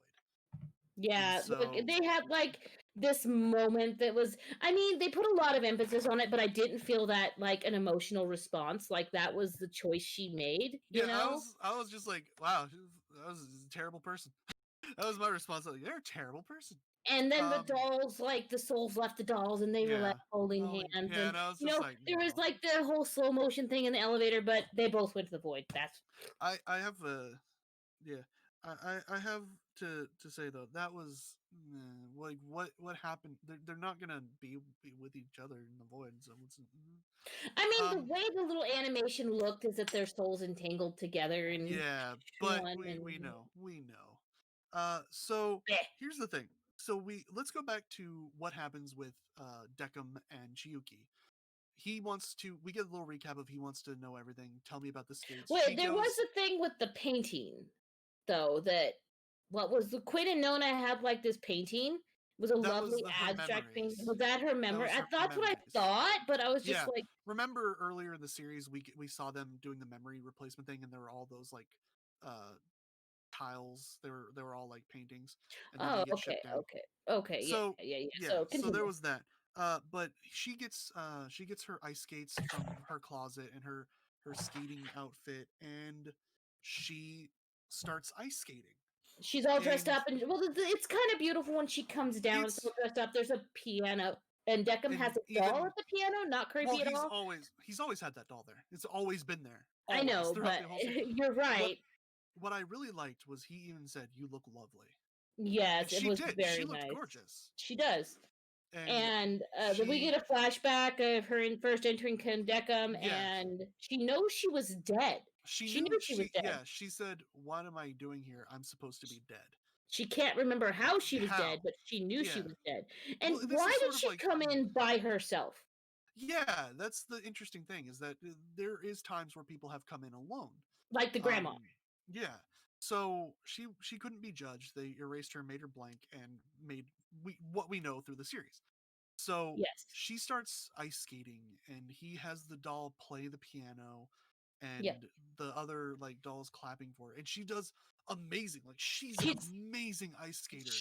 And Yeah, look, so, they had like this moment that was, I mean, they put a lot of emphasis on it, but I didn't feel that like an emotional response. Like that was the choice she made, you yeah, know? I was just like, wow, that was a terrible person. That was my response. Like, you're a terrible person. And then the Um, dolls, like the souls left the dolls and they were yeah, like holding holding, hands. yeah, And, and I was just like, there was no. like the whole slow motion thing in the elevator, but they both went to the void. That's, I have a yeah. I have to say though that was like what happened. They're not gonna be with each other in the void. So I mean, the um way the little animation looked is that their souls entangled together in yeah, but one. we And know we know. So bleh. here's the thing. So let's go back to what happens with Decim and Chiyuki. He wants to. We get a little recap of he wants to know everything. Tell me about the skates. She Wait, there was goes. a thing with the painting, though, that what was the Quinn and Nona had like this painting. It was a That was lovely her abstract thing. memories. Was that her That memory? was her That's what I memories. thought, but I was just Yeah. like, Remember earlier in the series we saw them doing the memory replacement thing and there were all those like uh tiles. They were all like paintings and then they oh, get okay, shipped out. okay, okay, yeah, So yeah, yeah. yeah, So so there continue. was that. But she gets her ice skates from her closet and her skating outfit and she starts ice skating. She's all dressed And up, and well, it's kind of beautiful when she comes down. It's it's all dressed up. There's a piano, and Deckham and has a doll even at the piano. Not well, creepy at all. he's always had that doll there. It's always been there. I Always know, throughout but the whole series. you're What right. what I really liked was he even said, "You look lovely," and Yes, it she was did. She very looked nice. gorgeous, She does. and And then we she, get a flashback of her first entering Condecum, yeah, and she knows she was dead. she She knew knew she was dead. she said, "What am I doing here? I'm supposed to be dead." She can't remember how she was dead, how. but she knew she Yeah. was dead. Well, And this why is did sort of she like, come in by herself? yeah, that's the interesting thing, is that there is times where people have come in alone. Like the grandma. Yeah. So she couldn't be judged. They erased her, made her blank, and made what we know through the series. So Yes. she starts ice skating, and he has the doll play the piano, Yep. and the other like dolls clapping for her, and she does amazing. Like, she's an She's amazing ice skater.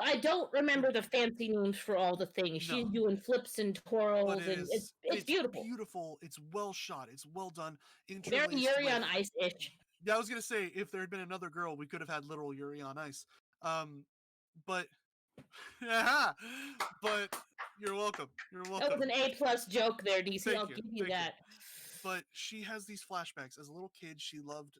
I don't And remember the fancy names for all the things. no, She's doing flips and but twirls, and it's it's beautiful. beautiful. It's well shot. It's well done, Very interlaced Yuri with. on Ice ish. Yeah, I was gonna say, if there had been another girl, we could have had literal Yuri on Ice. But yeah, but you're welcome. You're That welcome. was an A+ joke there, DC. Thank I'll you. give you Thank you. that. But she has these flashbacks. As a little kid, she loved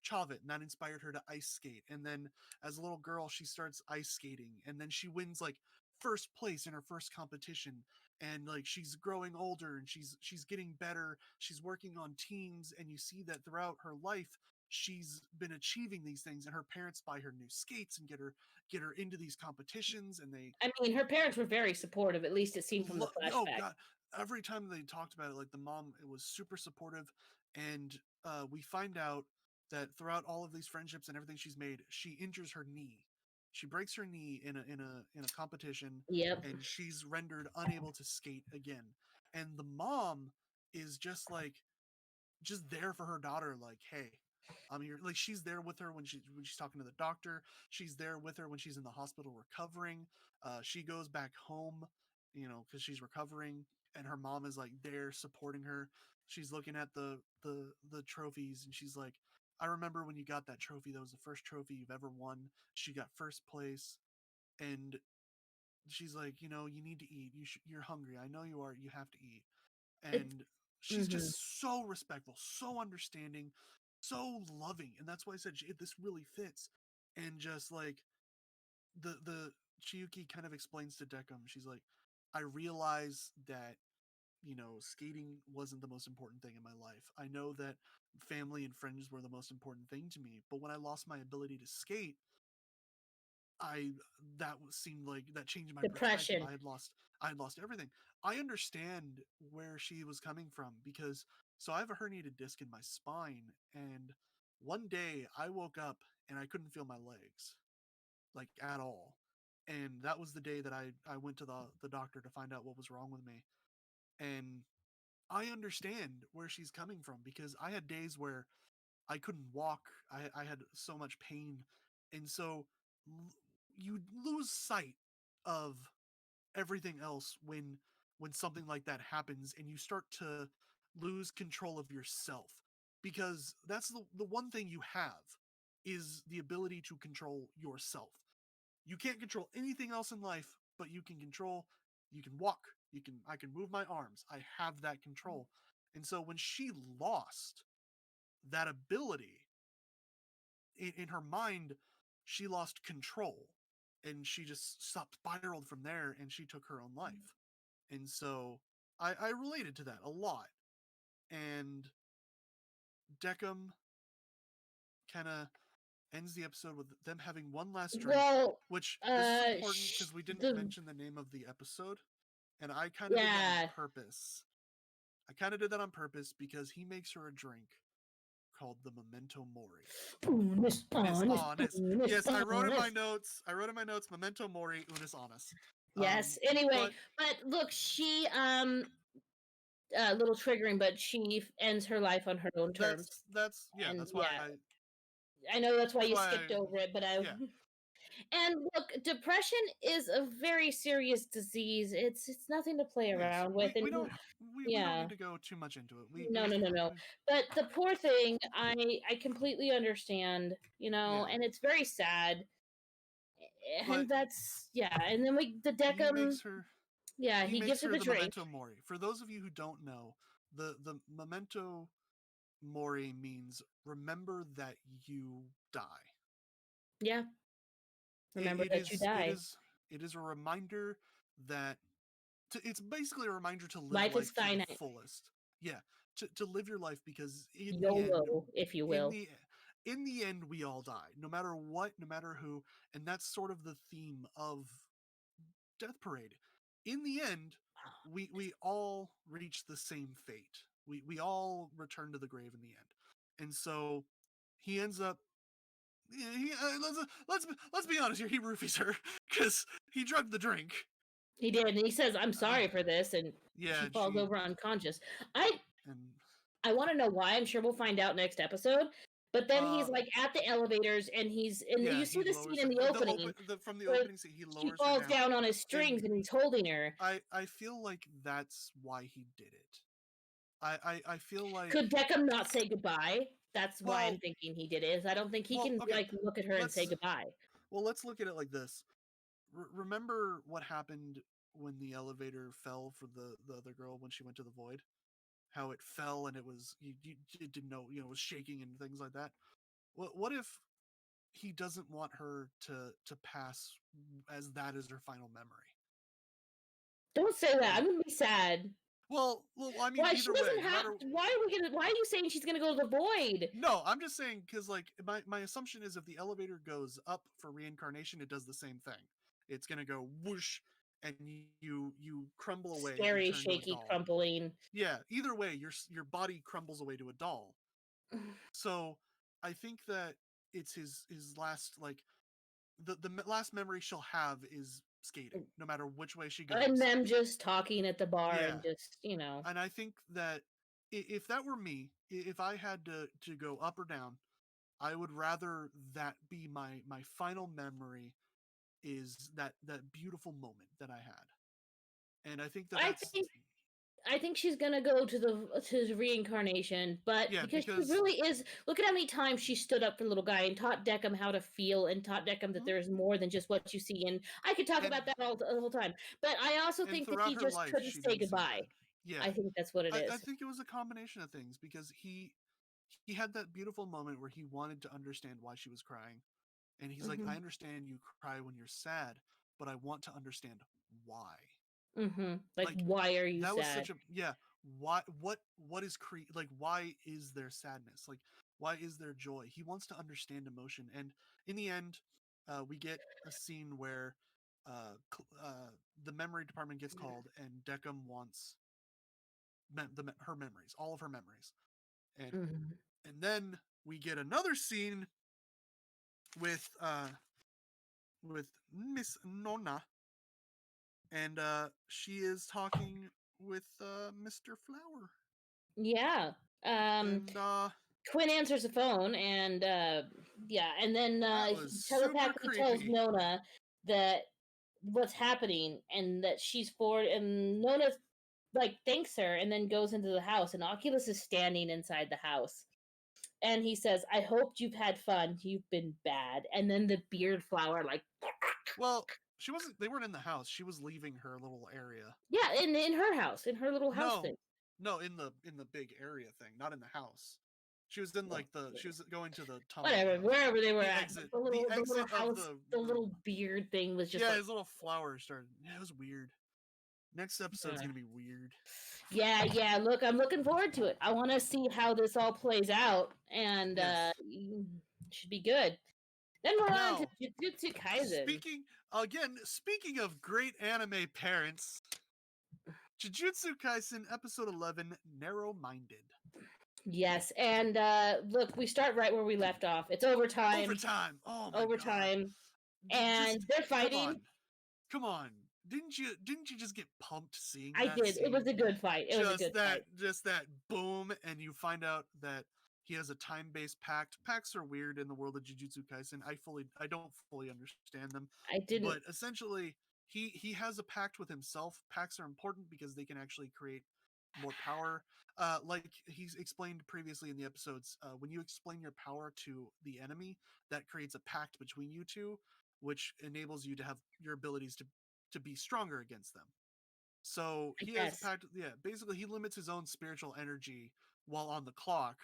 Chavit, and that inspired her to ice skate. And then as a little girl, she starts ice skating, and then she wins like first place in her first competition. And like, she's growing older, and she's getting better. She's working on teams, and you see that throughout her life, she's been achieving these things, and her parents buy her new skates and get her into these competitions, and they I mean, her parents were very supportive. At least it seemed from the oh flashback. god, every time they talked about it, like, the mom, it was super supportive. And we find out that throughout all of these friendships and everything she's made, she injures her knee. She breaks her knee in a competition, Yep. and she's rendered unable to skate again. And the mom is just there for her daughter, like, hey, I'm here. Like, she's there with her when she's talking to the doctor. She's there with her when she's in the hospital recovering. She goes back home, because she's recovering, and her mom is like there supporting her. She's looking at the trophies, and she's like, I remember when you got that trophy. That was the first trophy you've ever won. She got first place. And she's like, you need to eat. You're hungry. I know you are. You have to eat. It's And she's hmm just so respectful, so understanding, so loving. And that's why I said, this really fits. And just like, the Chiyuki kind of explains to Decum, she's like, I realize that, skating wasn't the most important thing in my life. I know that family and friends were the most important thing to me, but when I lost my ability to skate, I seemed like that changed my perspective. depression. I had lost everything. I understand where she was coming from, because so I have a herniated disc in my spine, and one day I woke up and I couldn't feel my legs, like, at all. And that was the day that I went to the doctor to find out what was wrong with me. And I understand where she's coming from, because I had days where I couldn't walk. I had so much pain. And so you lose sight of everything else when something like that happens, and you start to lose control of yourself, because that's the one thing you have, is the ability to control yourself. You can't control anything else in life, but you can walk, I can move my arms. I have that control. And so when she lost that ability, in her mind, she lost control, and she just spiraled from there, and she took her own life. And so I related to that a lot. And Decum kind of ends the episode with them having one last drink, Well, which, this is important because we didn't the mention the name of the episode. And I kind of did that on yeah. purpose. I kind of did that on purpose, because he makes her a drink called the Memento Mori. Unis Unis honest, honest. unis Yes, I wrote in my honest. notes. I wrote in my notes, Memento Mori, Unis honest. Yes. Anyway, But but look, she a little triggering, but she ends her life on her own terms. that's yeah. And That's why yeah, I know that's why that's you why skipped over it, but I yeah. and look, depression is a very serious disease. It's nothing to play Yes, around with, and we don't yeah, need to go too much into it. no, no, no, no. But the poor thing, I completely understand, Yeah, and it's very sad, but and that's yeah. And then the he Decum, makes her yeah, he he makes gives her her the the drink. Memento Mori. For those of you who don't know, the Memento Mori means remember that you die. Yeah, remember It that you is it die. is it is a reminder that it's basically a reminder to live Life is life to the finite. fullest. Yeah, to live your life, because in the end, YOLO, if you in will. the in the end, we all die, no matter what, no matter who, and that's sort of the theme of Death Parade. In the end, we all reach the same fate. We all return to the grave in the end, and so he ends up. Let's be honest here. He roofies her because he drugged the drink. He did, and he says, "I'm sorry for this," and Yeah, she falls over unconscious. I and I want to know why. I'm sure we'll find out next episode. But then he's uh like at the elevators, and yeah, you see he the scene lowers in her. the opening From the where opening scene, he she lowers her falls down, down on his and strings, and he's holding her. I feel like that's why he did it. I feel like Could Deckham not say goodbye? That's why I'm well thinking he did it. Is I don't think he can okay. like look at her and say Let's goodbye. let's look at it like this. Remember what happened when the elevator fell for the other girl when she went to the void? How it fell and it was you didn't know, it was shaking and things like that. What if he doesn't want her to pass as that is her final memory? Don't say that. Like, I'm gonna be sad. well, I mean, Why she either way, doesn't no have? matter. Why are we gonna? Why are you saying she's gonna go to the void? No, I'm just saying because like my assumption is if the elevator goes up for reincarnation, it does the same thing. It's gonna go whoosh, and you crumble away and Scary, turn to a shaky, doll. crumpling. Yeah, either way, your body crumbles away to a doll. So I think that it's his last like the last memory she'll have is skating, no matter which way she And goes. them just talking at the bar Yeah, and just, you know. and I think that if that were me, if I had to go up or down, I would rather that be my final memory is that beautiful moment that I had, and I think that I that's think I think she's gonna go to the reincarnation, but yeah because she because really is. Look at how many times she stood up for the little guy and taught Deckham how to feel and taught Deckham that mhm, there's more than just what you see. And I could talk and about that all the whole time, but I also and think that throughout he her just life couldn't she say didn't see goodbye. that. Yeah, I think that's what it I is. think it was a combination of things because he had that beautiful moment where he wanted to understand why she was crying, and he's like, I Mhm. understand you cry when you're sad, but I want to understand why. Mhm. Like, Like why are you that was sad? such a yeah. Why what is like why is there sadness? Like why is there joy? He wants to understand emotion, and in the end, we get a scene where the memory department gets called, and Deckham wants her memories, all of her memories, and Mhm. then we get another scene with Miss Nonna, and she is talking with Mr. Flower, Yeah. Um, and Quinn answers the phone, and yeah, and then that was he super telepathically tells creepy. Nona that what's happening and that she's for and Nona like thanks her and then goes into the house and Oculus is standing inside the house. And he says, I hoped you've had fun. You've been bad. And then the beard flower, like, Well, she wasn't. They weren't in the house. She was leaving her little area. yeah, in her house, in her little house No, thing. no, in the big area thing, not in the house. She was in Well, like the. She was going to the tunnel, whatever, wherever they were the at. But exit, the the little exit of house, the the room. little beard thing was just Yeah, like, his little flower started. Yeah, it was weird. Next episode's uh, gonna be weird. yeah, yeah. Look, I'm looking forward to it. I want to see how this all plays out, and Yes. should be good. Then we're on to Now, Jujutsu Kaisen. speaking of great anime parents, Jujutsu Kaisen episode 11, Narrow Minded. Yes, and look, we start right where we left off. It's overtime, Overtime. Oh my god. overtime, and Just they're come fighting. on. Come on. Didn't you just get pumped seeing I that did. It was scene? a good fight. It was a good fight. Just that boom, and you find out that he has a time-based pact. Pacts are weird in the world of Jujutsu Kaisen. I don't fully understand them, I didn't. but essentially he has a pact with himself. Pacts are important because they can actually create more power. Like he's explained previously in the episodes, when you explain your power to the enemy, that creates a pact between you two, which enables you to have your abilities to be stronger against them. So I he has a guess. pact. Yeah, basically he limits his own spiritual energy while on the clock,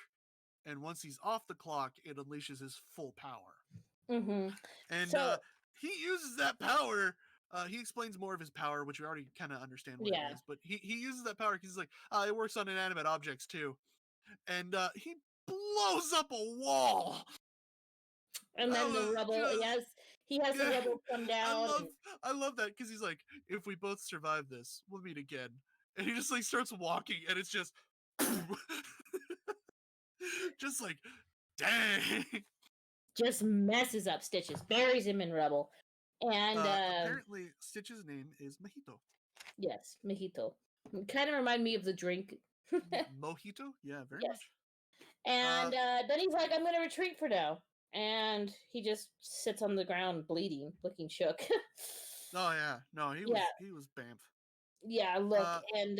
and once he's off the clock, it unleashes his full power. Mm-hmm. And So he uses that power. He explains more of his power, which we already kind of understand what it yeah, is. But he uses that power because he's like, it works on inanimate objects too. And he blows up a wall. And then the rubble, he has the yeah, rubble come down. I love that because he's like, if we both survive this, we'll meet again. And he just like starts walking, and it's just, just like, dang. Just messes up Stitches, buries him in rubble. And apparently, Stitch's name is Mojito. Yes, mojito. Kind of remind me of the drink. Mojito? Yeah, very much. And then he's like, I'm going to retreat for now. And he just sits on the ground bleeding, looking shook. Oh, yeah. No, he was Bamf. Yeah, look. And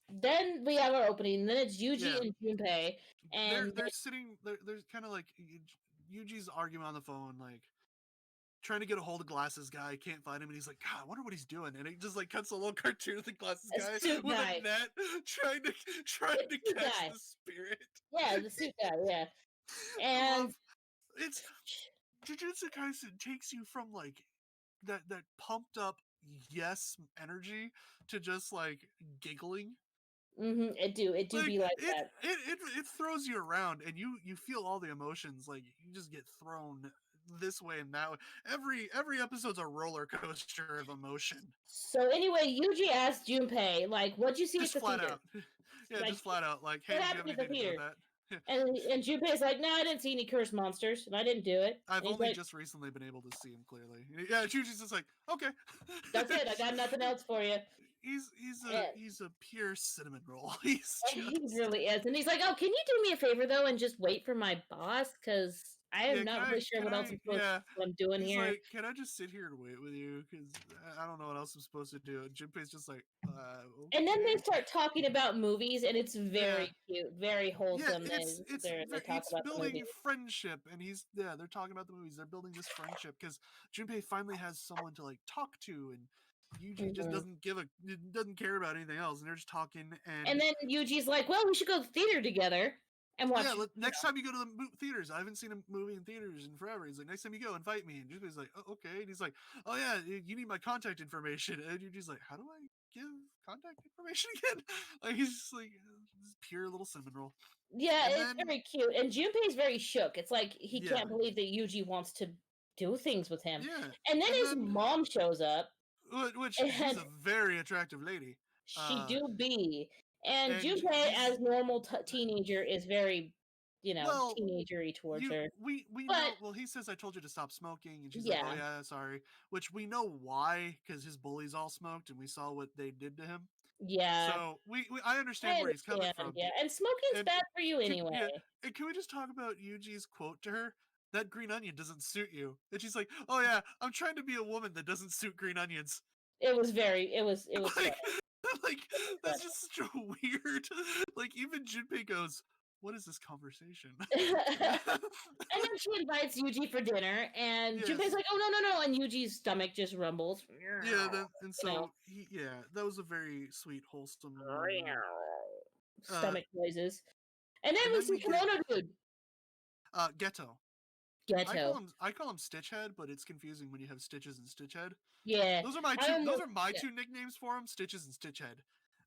then we have our opening. Then it's Yuji and Junpei. And they're sitting, they're kind of like, Yuji's arguing on the phone, like, trying to get a hold of Glasses Guy, can't find him, and he's like, God, I wonder what he's doing. And he just like cuts a little cartoon of the Glasses Guy with a net, trying to catch the spirit. Yeah, the suit guy, yeah. And it's Jujutsu Kaisen takes you from like that pumped up energy to just like giggling. It do like be like that. It throws you around, and you feel all the emotions. Like you just get thrown this way and that way. Every episode's a roller coaster of emotion. So anyway, Yuji asked Junpei, like, what'd you see just at the theater? Yeah, like, just flat out. Like, hey, did you have anything to do with that? And Junpei's like, no, I didn't see any cursed monsters, and I didn't do it. I've only just recently been able to see him clearly. Yeah, Yuji's just like, okay. That's it. I got nothing else for you. He's a pure cinnamon roll. He really is. And he's like, oh, can you do me a favor, though, and just wait for my boss? Because I am not really sure what else I'm doing he's here. Like, can I just sit here and wait with you? Because I don't know what else I'm supposed to do. And Junpei's just like, okay. And then they start talking about movies, and it's very cute, very wholesome. Yeah, it's building friendship, and they're talking about the movies. They're building this friendship because Junpei finally has someone to like talk to, and Yuji just doesn't care about anything else, and they're just talking. And then Yuji's like, well, we should go to the theater together and watch. Yeah, next time you go to the theaters, I haven't seen a movie in theaters in forever. He's like, next time you go, invite me. And Junpei's like, oh, okay. And he's like, oh yeah, you need my contact information. And Yuji's like, how do I give contact information again? Like he's just like this pure little cinnamon roll. Yeah, it's very cute. And Junpei's very shook. It's like he can't believe that Yuji wants to do things with him. Yeah. And then his mom shows up. Which she's a very attractive lady. She do be. And Junpei, as normal teenager, is very, teenagery towards her. We know. Well, he says, "I told you to stop smoking," and she's like, "Oh yeah, sorry." Which we know why, because his bullies all smoked, and we saw what they did to him. Yeah. So I understand where he's coming from. Yeah, and smoking's bad for you anyway. And can we just talk about Yuji's quote to her? That green onion doesn't suit you. And she's like, oh yeah, I'm trying to be a woman that doesn't suit green onions. It was like that's just such a weird, like even Junpei goes, what is this conversation? And then she invites Yuji for dinner, and Junpei's like, oh no, and Yuji's stomach just rumbles. Yeah, that was a very sweet, wholesome stomach noises. And then we see Kimono Dude. Ghetto. I call him Stitchhead, but it's confusing when you have Stitches and Stitchhead. Yeah, those are my two nicknames for him: Stitches and Stitchhead.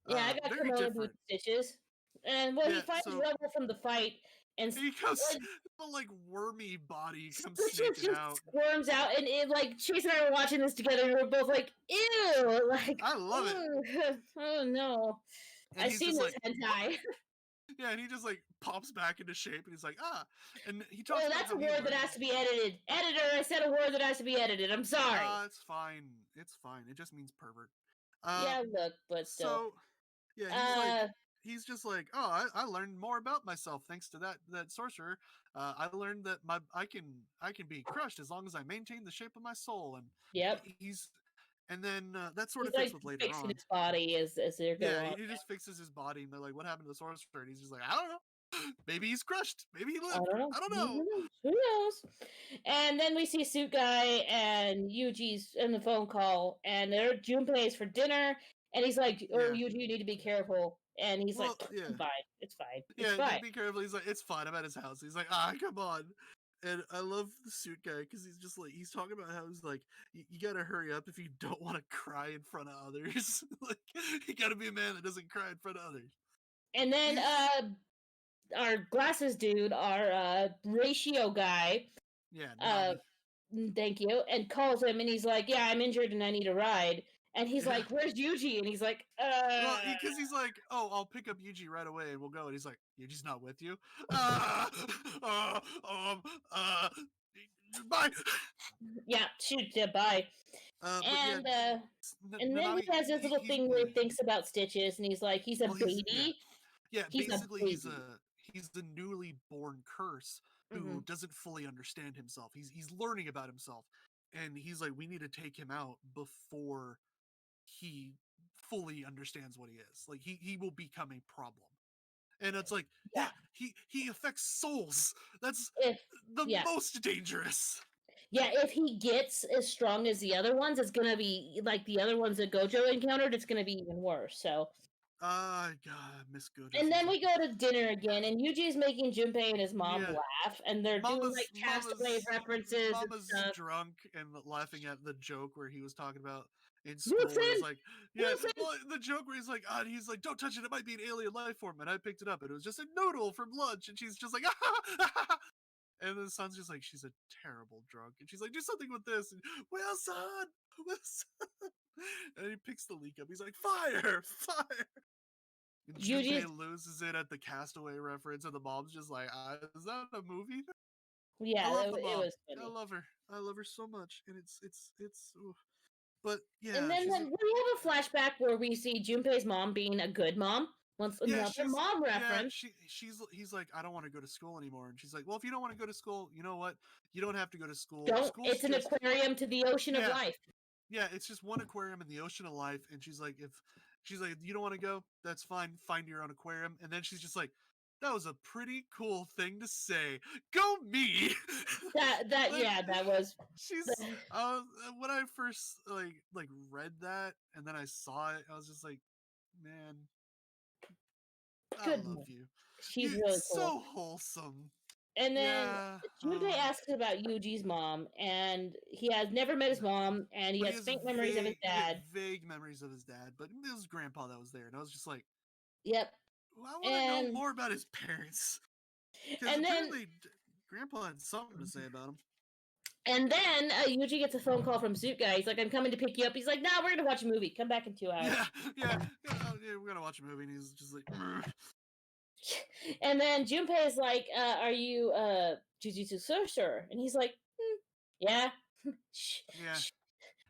Yeah, I got Kimono Dude Stitches. And he finds Rebel from the fight, and he comes, like wormy body comes snaking out, squirms out, and it like Chase and I were watching this together, and we were both like, "Ew!" Like I love it. Oh no, I've seen this hentai. Yeah, and he just like pops back into shape, and he's like, and he talks. Oh, that's a word that has to be edited. Editor, I said a word that has to be edited. I'm sorry. It's fine. It's fine. It just means pervert. Yeah, look, but still. So, yeah, he's just like, oh, I learned more about myself thanks to that sorcerer. I learned that I can be crushed as long as I maintain the shape of my soul. And and then that sort of fits with later on. His body as they're going. Yeah, he just fixes his body, and they're like, "What happened to the sorcerer?" And he's just like, "I don't know. Maybe he's crushed. Maybe he lived. I don't know. Who knows?" And then we see Suit Guy and Yuji's in the phone call, and they're Junpei's for dinner, and he's like, "Oh, Yuji, you need to be careful." And he's like, "Fine, it's fine. It's fine. Be careful." He's like, "It's fine. I'm at his house." He's like, come on." And I love the Suit Guy because he's just like, he's talking about how he's like, you gotta hurry up if you don't want to cry in front of others. Like, you gotta be a man that doesn't cry in front of others. And then our Glasses dude, our ratio guy, Yeah, Uh, Nanami. thank you, and calls him, and he's like, "Yeah, I'm injured and I need a ride." And he's Yeah. like, "Where's Yuji?" And he's like, Well, because he's like, "Oh, I'll pick up Yuji right away and we'll go." And he's like, "Yuji's not with you." Uh, uh, um, uh, bye. Yeah, shoot, yeah, bye. But yeah, And then Nanami, he has this little thing where he thinks about Stitches, and he's like, "He's a well, he's yeah, baby. yeah. He's a Basically, baby." he's the newly born curse Hmm. who doesn't fully understand himself. He's learning about himself, and he's like, we need to take him out before he fully understands what he is. Like he will become a problem. And it's like, yeah, Yeah, he affects souls. That's if the yeah, most dangerous. yeah, if he gets as strong as the other ones, it's gonna be like the other ones that Gojo encountered. It's gonna be even worse. So, God, Miss Gojo and then sometimes. we go to dinner again, and Yuji's making Junpei and his mom Yeah, laugh, and they're doing like Castaway references and Mama's stuff. drunk and laughing at the joke where he was talking about in school where Wilson, he's like, yeah, Wilson. well, the joke where he's like, don't touch it, it might be an alien life form, and I picked it up and it was just a noodle from lunch, and she's just like, and the son's just like, she's a terrible drunk, and she's like, do something with this, and Wilson, Wilson, and he picks the leak up, he's like, fire, fire. And Junpei Yuji, loses it at the Castaway reference, and the mom's just like, "Is that a movie?" I yeah, love the it mom. was I funny. love her. I love her so much, and it's. Oof. But And yeah, then we have a flashback where we see Junpei's mom being a good mom. Once another mom reference. he's like, I don't want to go to school anymore, and she's like, well, if you don't want to go to school, you know what? You don't have to go to school. Don't. School's It's an just aquarium to the ocean of yeah, life. yeah. It's just one aquarium in the ocean of life, and she's like, you don't want to go, that's fine. Find your own aquarium, and then she's just like. That was a pretty cool thing to say. Go me! Like, That was she's when I first read that and then I saw it, I was just like, man, I good love mom. you. She's You really cool. so wholesome. And then Yeah. Junpei asks about Yuji's mom, and he has never met his mom, and he But he has has faint memories of his dad. vague memories of his dad, but it was grandpa that was there, and I was just like, Yep. well, I want to know And more about his parents because and then apparently grandpa had something to say about him. Yuji gets a phone call from Suit Guy. He's like, "I'm coming to pick you up." He's like, "Nah, we're gonna watch a movie. Come back in 2 hours." Yeah, yeah, yeah, we're gonna watch a movie, and he's just like, And then Junpei is like, "Are you Jujutsu Sorcerer?" And he's like, "Yeah." Shh, yeah. shh.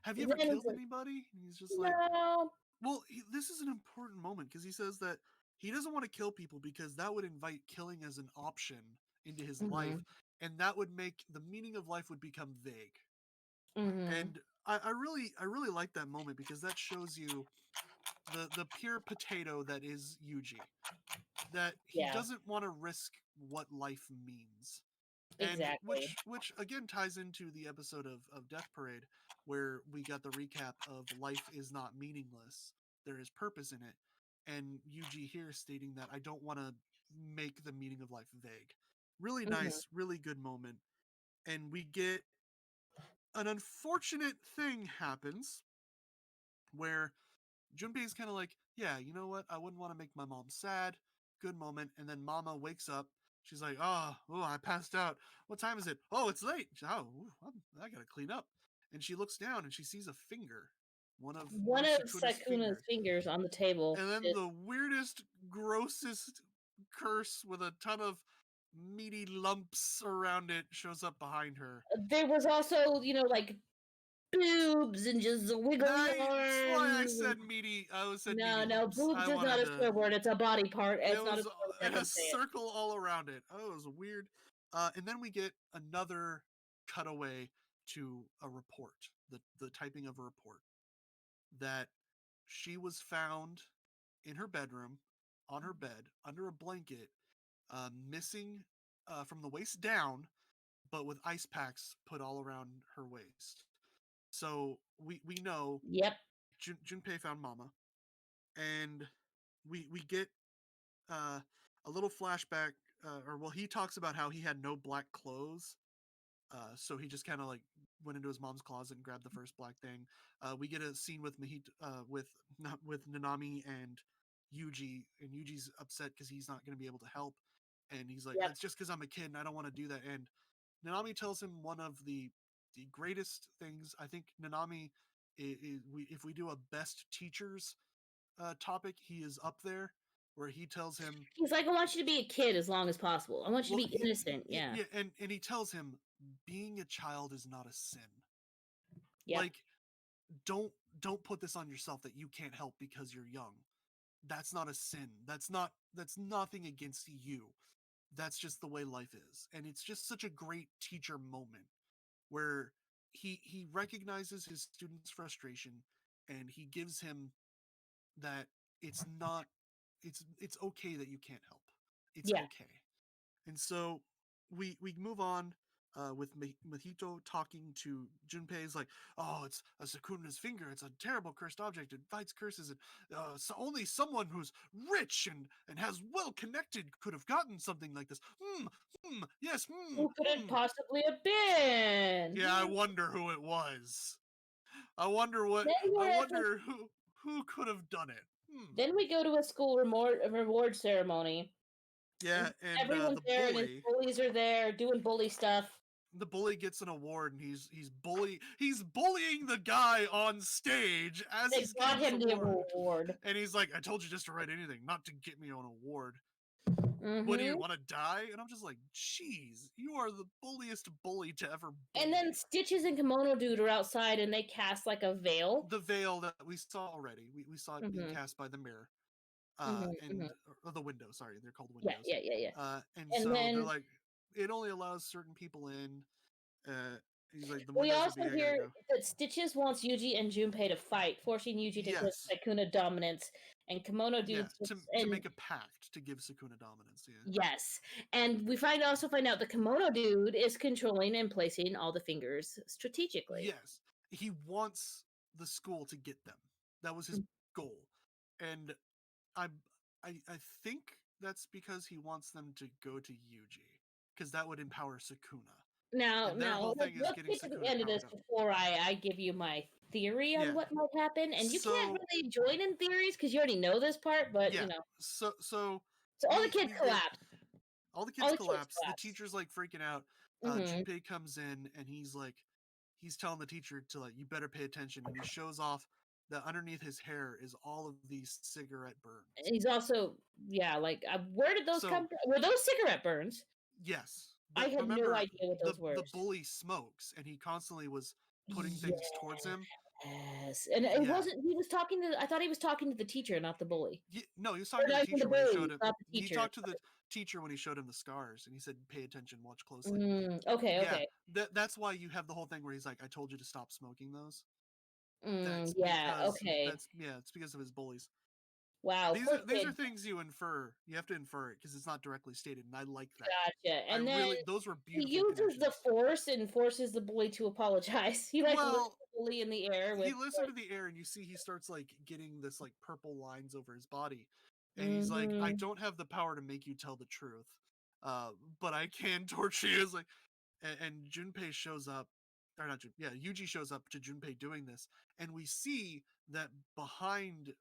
Have you And ever then he's killed like, anybody? And he's just like, "No." well, this is an important moment because he says that he doesn't want to kill people because that would invite killing as an option into his life, Mm-hmm. and that would make the meaning of life would become vague. Mm-hmm. And I really like that moment because that shows you the pure potato that is Yuji. That he Yeah. doesn't want to risk what life means, and Exactly. which again ties into the episode of Death Parade where we got the recap of life is not meaningless, there is purpose in it, and Yuji here stating that I don't want to make the meaning of life vague. Really Mm-hmm. nice, really good moment. And we get an unfortunate thing happens where Junpei's kind of like, yeah, you know what? I wouldn't want to make my mom sad. Good moment. And then Mama wakes up. She's like, oh, I passed out. What time is it? Oh, it's late. Oh, I gotta clean up. And she looks down and she sees a finger, one One of of Sukuna's Sakuna's fingers. fingers on the table. And then the weirdest, grossest curse with a ton of meaty lumps around it shows up behind her. There was also, like boobs and just wiggly That's why I arms. said meaty. I said No, meaty no, lumps. boobs I is not wanted a to. swear word. It's a body part. It It's not a was swear word. a Never say it. circle all around it. Oh, it was weird. And then we get another cutaway to a report, the typing of a report that she was found in her bedroom, on her bed, under a blanket, missing from the waist down, but with ice packs put all around her waist. So we know Yep. Junpei found Mama, and we get uh, a little flashback, or well, he talks about how he had no black clothes, so he just kind of like went into his mom's closet and grabbed the first black thing. We get a scene with with not with Nanami and Yuji's upset because he's not going to be able to help, and he's like, Yep. "It's just because I'm a kid and I don't want to do that." And Nanami tells him one of the greatest things. I think Nanami, if we do a best teachers topic, he is up there. Where he tells him, he's like, I want you to be a kid as long as possible. I want you to be innocent. Yeah. and he tells him being a child is not a sin. Yep. Like, don't put this on yourself that you can't help because you're young. That's not a sin. That's nothing against you. That's just the way life is. And it's just such a great teacher moment where he recognizes his student's frustration and he gives him that it's not it's okay that you can't help. It's okay. And so we move on with Mahito talking to Junpei. Is like, oh, it's a Sukuna's finger. It's a terrible cursed object. It fights curses. And so only someone who's rich and has well connected could have gotten something like this. Yes. Who could it possibly have been? Yeah, I wonder who it was. I wonder who could have done it. Then we go to a school reward ceremony. Yeah, and everyone's the there, bully, and his bullies are there doing bully stuff. The bully gets an award, and he's bullying the guy on stage as they he's got getting him his the award. And he's like, "I told you just to write anything, not to get me an award." Mm-hmm. What do you want to die? And I'm just like, "Jeez, you are the bulliest bully to ever." Bully. And then Stitches and Kimono Dude are outside, and they cast like a veil. The veil that we saw already. We saw it being cast by the mirror. Or the window. Sorry, they're called windows. Yeah. And so then, they're like, it only allows certain people in. He's like, we also hear that Stitches wants Yuji and Junpei to fight, forcing Yuji to give Sukuna dominance, and Kimono Dude to make a pact to give Sukuna dominance. Yeah. Yes, and we also find out the Kimono Dude is controlling and placing all the fingers strategically. Yes, he wants the school to get them. That was his goal, and I think that's because he wants them to go to Yuji, because that would empower Sukuna. Now, let's get to the end of this before I give you my theory on what might happen. And you can't really join in theories because you already know this part, but you know. So all the kids collapse. All the kids collapse. The teacher's like freaking out. Junpei comes in and he's telling the teacher to like, you better pay attention. And he shows off that underneath his hair is all of these cigarette burns. And he's also, where did those come from? Were those cigarette burns? Yes. I had no idea what those were. The bully smokes, and he constantly was putting things towards him. Yes, and it wasn't. He was talking to. I thought he was talking to the teacher, not the bully. No, he was talking to the teacher when he showed him. He talked to the teacher when he showed him the scars, and he said, "Pay attention, watch closely." Okay. That's why you have the whole thing where he's like, "I told you to stop smoking those." It's because of his bullies. Wow. These are things you infer. You have to infer it because it's not directly stated, and I like that. Gotcha. And then those were beautiful. He uses the force and forces the bully to apologize. He lifts the bully in the air. He lifts him in the air, and you see he starts like getting this like purple lines over his body, and he's like, "I don't have the power to make you tell the truth, but I can torture you." It's like, and Junpei shows up. Or not Yuji shows up to Junpei doing this, and we see that behind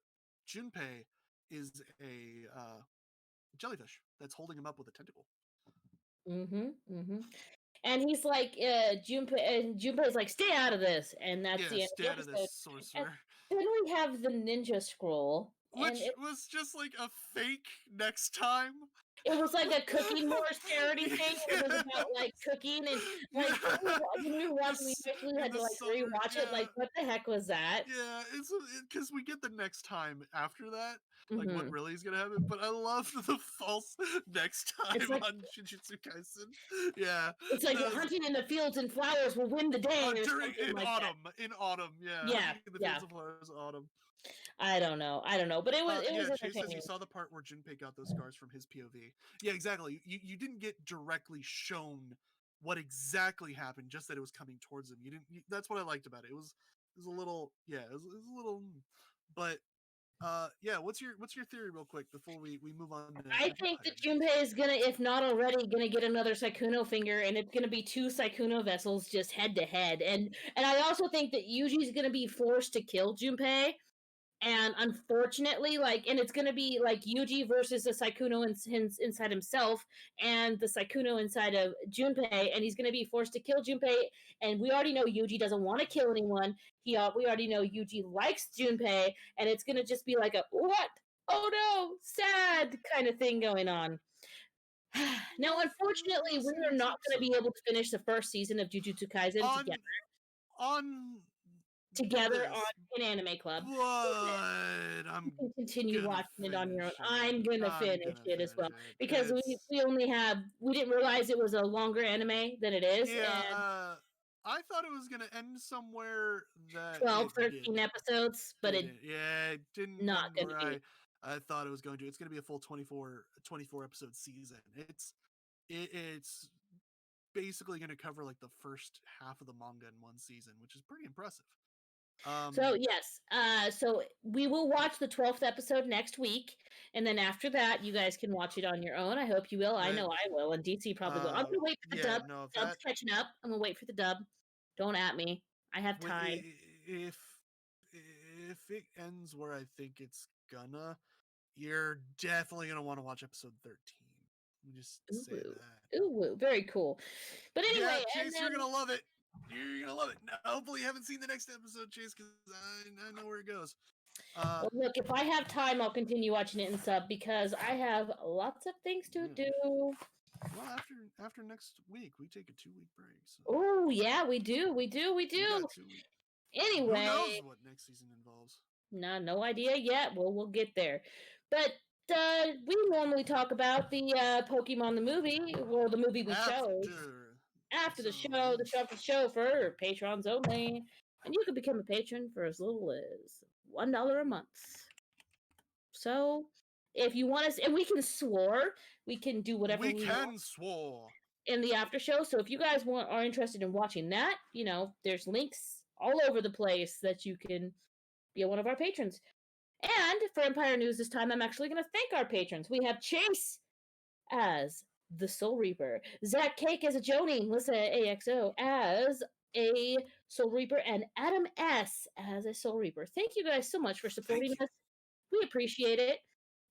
Junpei is a jellyfish that's holding him up with a tentacle. And he's like, Junpei's like, stay out of this, and that's the end of the episode. Stay out of this, sorcerer. And then we have the ninja scroll, which was just like a fake next time. It was like a Cooking Wars charity thing. It was about like cooking and like when we watched, we actually had to like rewatch it. Like, what the heck was that? Yeah, it's because we get the next time after that, like what really is gonna happen. But I love the false next time on Jujutsu Kaisen. Yeah, it's like hunting in the fields and flowers will win the day. In autumn, yeah, in the fields and flowers, autumn. I don't know, but it was Chase says you saw the part where Junpei got those scars from his POV. Yeah, exactly. You didn't get directly shown what exactly happened, just that it was coming towards him. That's what I liked about it. It was a little, it was a little, but what's your theory real quick before we move on? I think that Junpei is gonna, if not already, gonna get another Saikuno finger, and it's gonna be two Saikuno vessels just head to head. And I also think that Yuji's gonna be forced to kill Junpei. And unfortunately, and it's gonna be like Yuji versus the Saikuno inside himself, and the Saikuno inside of Junpei, and he's gonna be forced to kill Junpei. And we already know Yuji doesn't want to kill anyone. We already know Yuji likes Junpei, and it's gonna just be like a what? Oh no, sad kind of thing going on. Now, unfortunately, we are not going to be able to finish the first season of Jujutsu Kaisen together on an anime club. But you can continue watching it on your own. I'm gonna finish it as well because we didn't realize it was a longer anime than it is. Yeah, and I thought it was gonna end somewhere that 12, 13 episodes, but it didn't not end gonna where be. I thought it was going to. It's gonna be a full 24 episode season. It's basically gonna cover like the first half of the manga in one season, which is pretty impressive. So yes, so we will watch the 12th episode next week, and then after that, you guys can watch it on your own. I hope you will. I know I will, and DC probably will. I'm gonna wait for the dub. Dub's catching up. I'm gonna wait for the dub. Don't at me. I have time. If it ends where I think it's gonna, you're definitely gonna want to watch episode 13. Just say that. Ooh, very cool. But anyway, Chase, you're gonna love it. You're gonna love it. Now, hopefully, you haven't seen the next episode, Chase, because I know where it goes. Well, look, if I have time, I'll continue watching it in sub because I have lots of things to do. Well, after next week, we take a 2-week break. So. Oh yeah, we do. Anyway, who knows what next season involves? No idea yet. We'll get there. But we normally talk about the Pokemon the movie, well, the movie we chose after the show for patrons only, and you can become a patron for as little as $1 a month. So if you want us, and we can we can do whatever we can in the after show. So if you guys are interested in watching that, there's links all over the place that you can be one of our patrons. And for Empire News this time, I'm actually going to thank our patrons. We have Chase as the Soul Reaper, Zach Cake as a Joanie, Melissa AXO as a Soul Reaper, and Adam S as a Soul Reaper. Thank you guys so much for supporting us. We appreciate it.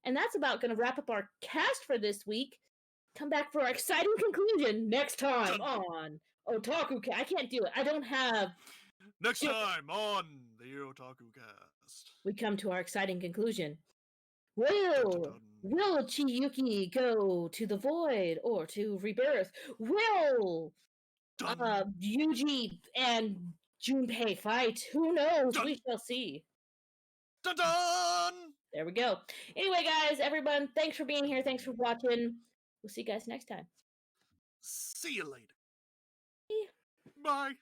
And that's about going to wrap up our cast for this week. Come back for our exciting conclusion next time on OtakuCast. I can't do it. I don't have... Next time on the OtakuCast. We come to our exciting conclusion. Will Chiyuki go to the void or to rebirth? Will Yuji and Junpei fight? Who knows? We shall see. Dun-dun! There we go. Anyway, guys, everyone, thanks for being here. Thanks for watching. We'll see you guys next time. See you later. Bye.